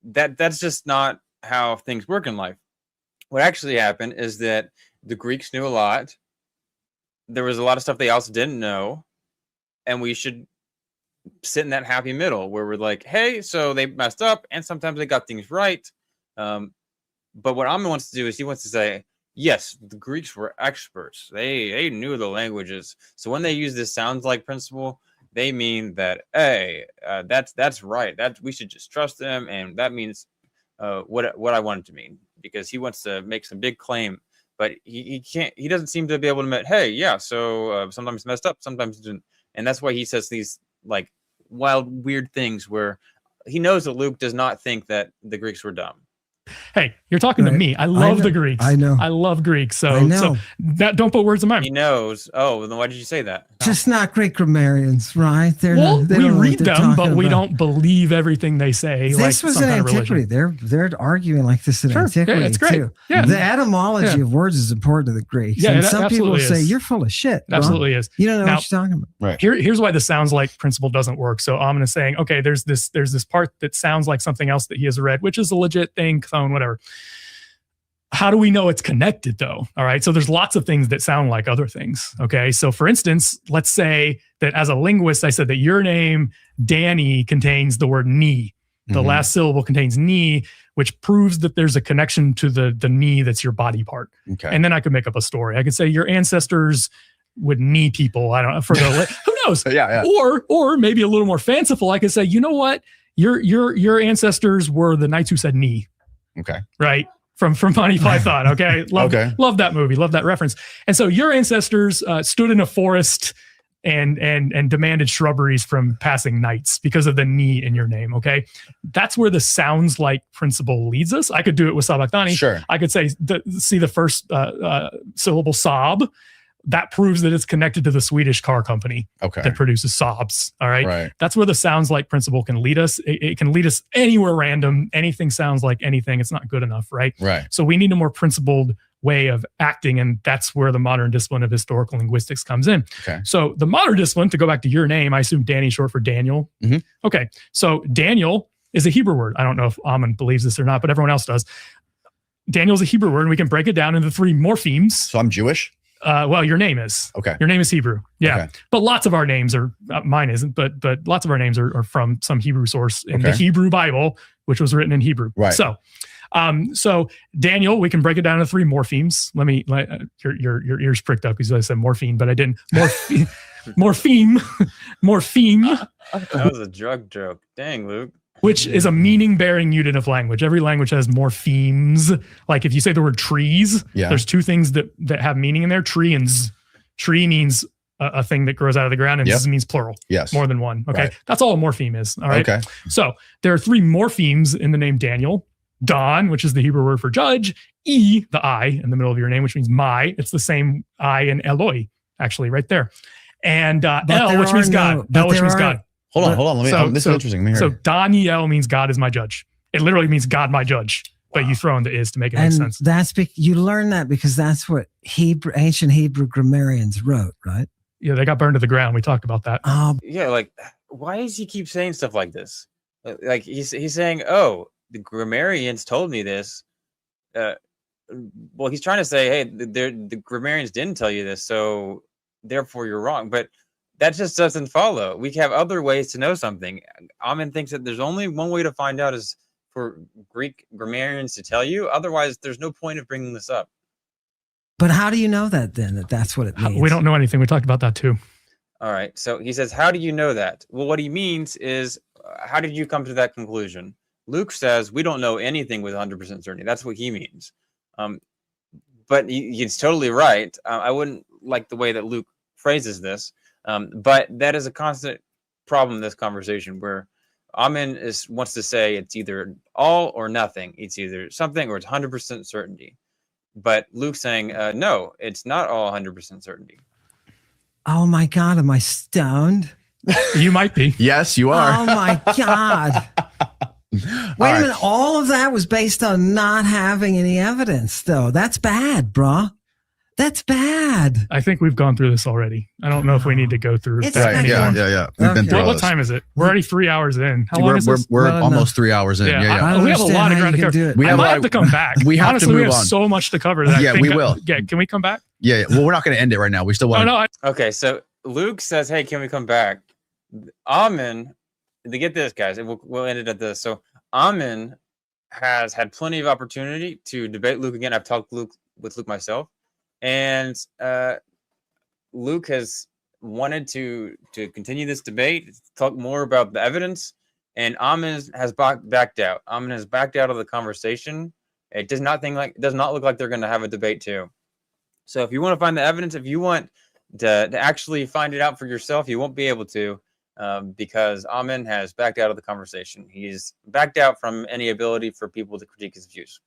S1: That's just not how things work in life. What actually happened is that the Greeks knew a lot. There was a lot of stuff they also didn't know. And we should sit in that happy middle where we're like, hey, so they messed up and sometimes they got things right. But what Ammon wants to do is he wants to say, yes, the Greeks were experts. They knew the languages. So when they use this sounds like principle, they mean that, hey, that's right. That we should just trust them. And that means what I want it to mean. Because he wants to make some big claim, but he can't. He doesn't seem to be able to admit, hey, yeah. So sometimes messed up, sometimes didn't, and that's why he says these like wild, weird things where he knows that Luke does not think that the Greeks were dumb.
S4: Hey, you're talking to me. I love the Greeks.
S2: I know.
S4: I love Greeks. So that don't put words in my mouth.
S1: He knows. Oh, then why did you say that?
S2: Just not Greek grammarians, right?
S4: We read them, but we don't believe everything they say.
S2: This was in antiquity. They're arguing like this in antiquity
S4: it's great.
S2: too.
S4: Yeah.
S2: The etymology of words is important to the Greeks.
S4: Yeah,
S2: and some people say
S4: is.
S2: You're full of shit.
S4: It absolutely is.
S2: You don't know what you're talking about.
S3: Right.
S4: Here's why the sounds like principle doesn't work. So Ammon is saying, okay, there's this part that sounds like something else that he has read, which is a legit thing, clone, whatever. How do we know it's connected though? All right. So there's lots of things that sound like other things. Okay. So for instance, let's say that as a linguist, I said that your name, Danny, contains the word knee. The last syllable contains knee, which proves that there's a connection to the knee that's your body part.
S3: Okay.
S4: And then I could make up a story. I could say your ancestors would knee people. I don't know, for the who knows?
S3: Yeah.
S4: Or maybe a little more fanciful. I could say, you know what? Your ancestors were the knights who said knee.
S3: Okay.
S4: Right. From Monty Python. Okay. Love that movie. Love that reference. And so your ancestors stood in a forest and demanded shrubberies from passing knights because of the knee in your name. Okay. That's where the sounds like principle leads us. I could do it with sabachthani.
S3: Sure.
S4: I could say, see the first syllable sob. That proves that it's connected to the Swedish car company that produces Saabs. All right.
S3: Right.
S4: That's where the sounds like principle can lead us. It can lead us anywhere random. Anything sounds like anything. It's not good enough. Right.
S3: Right.
S4: So we need a more principled way of acting. And that's where the modern discipline of historical linguistics comes in.
S3: Okay.
S4: So the modern discipline, to go back to your name, I assume Danny short for Daniel.
S3: Mhm.
S4: Okay. So Daniel is a Hebrew word. I don't know if Ammon believes this or not, but everyone else does. Daniel's a Hebrew word, and we can break it down into 3 morphemes.
S3: So I'm Jewish?
S4: Well, your name is.
S3: Okay.
S4: Your name is Hebrew. Yeah.
S3: Okay.
S4: But lots of our names are, mine isn't, but lots of our names are from some Hebrew source in the Hebrew Bible, which was written in Hebrew.
S3: Right.
S4: So Daniel, we can break it down into 3 morphemes. Your ears pricked up because I said morphine, but I didn't. Morpheme.
S1: That was a drug joke. Dang, Luke.
S4: Which is a meaning-bearing unit of language. Every language has morphemes. Like if you say the word trees, there's 2 things that have meaning in there. Tree and z. Tree means a thing that grows out of the ground, and z means plural.
S3: Yes.
S4: More than one. Okay.
S3: Right.
S4: That's all a morpheme is. All right.
S3: Okay.
S4: So there are 3 morphemes in the name Daniel. Don, which is the Hebrew word for judge. E, the I in the middle of your name, which means my. It's the same I in Eloi, actually, right there. And El, which means God. El, which means God.
S3: Hold on. This is interesting. Let me hear
S4: So
S3: it.
S4: Daniel means God is my judge. It literally means God my judge, but you throw in the is to make it make sense.
S2: That's you learn that because that's what ancient Hebrew grammarians wrote, right?
S4: Yeah, they got burned to the ground. We talked about that.
S1: Yeah, like why does he keep saying stuff like this? Like he's saying, "Oh, the grammarians told me this." Well, he's trying to say, "Hey, the grammarians didn't tell you this, so therefore you're wrong." But that just doesn't follow. We have other ways to know something. Ammon thinks that there's only one way to find out is for Greek grammarians to tell you. Otherwise, there's no point of bringing this up.
S2: But how do you know that then, that's what it means?
S4: We don't know anything. We talked about that too.
S1: All right. So he says, how do you know that? Well, what he means is, how did you come to that conclusion? Luke says, we don't know anything with 100% certainty. That's what he means. But he's totally right. I wouldn't like the way that Luke phrases this. But that is a constant problem in this conversation where Ammon wants to say it's either all or nothing. It's either something or it's 100% certainty. But Luke's saying, no, it's not all 100% certainty.
S2: Oh my God, am I stoned?
S4: You might be.
S3: Yes, you are.
S2: Oh my God. Wait a minute. All of that was based on not having any evidence, though. That's bad, brah. That's bad.
S4: I think we've gone through this already. I don't know if we need to go through
S2: It's
S4: that.
S2: right.
S3: Yeah. We've been through all
S4: What
S3: this.
S4: time is it? We're already 3 hours in. How long is this?
S3: We're
S2: Well,
S3: almost 3 hours in. Yeah.
S4: We have a lot of ground to cover.
S3: We
S4: I might have to come back.
S3: We have
S4: Honestly,
S3: to move
S4: we have
S3: on.
S4: so much to cover. That
S3: Yeah,
S4: I think
S3: we will.
S4: Can we come back?
S3: Yeah. Well, we're not going to end it right now. We still want to.
S1: Okay, so Luke says, hey, can we come back? Ammon, to get this, guys, and we'll end it at this. So Ammon has had plenty of opportunity to debate Luke again. I've talked with Luke myself. And Luke has wanted to continue this debate, talk more about the evidence, and Ammon has backed out. Ammon has backed out of the conversation. It does not look like they're going to have a debate too. So if you want to find the evidence, if you want to actually find it out for yourself, you won't be able to because Ammon has backed out of the conversation. He's backed out from any ability for people to critique his views.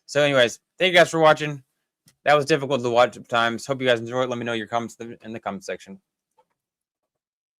S1: So anyways, thank you guys for watching. That was difficult to watch at times. Hope you guys enjoyed. Let me know your comments in the comment section.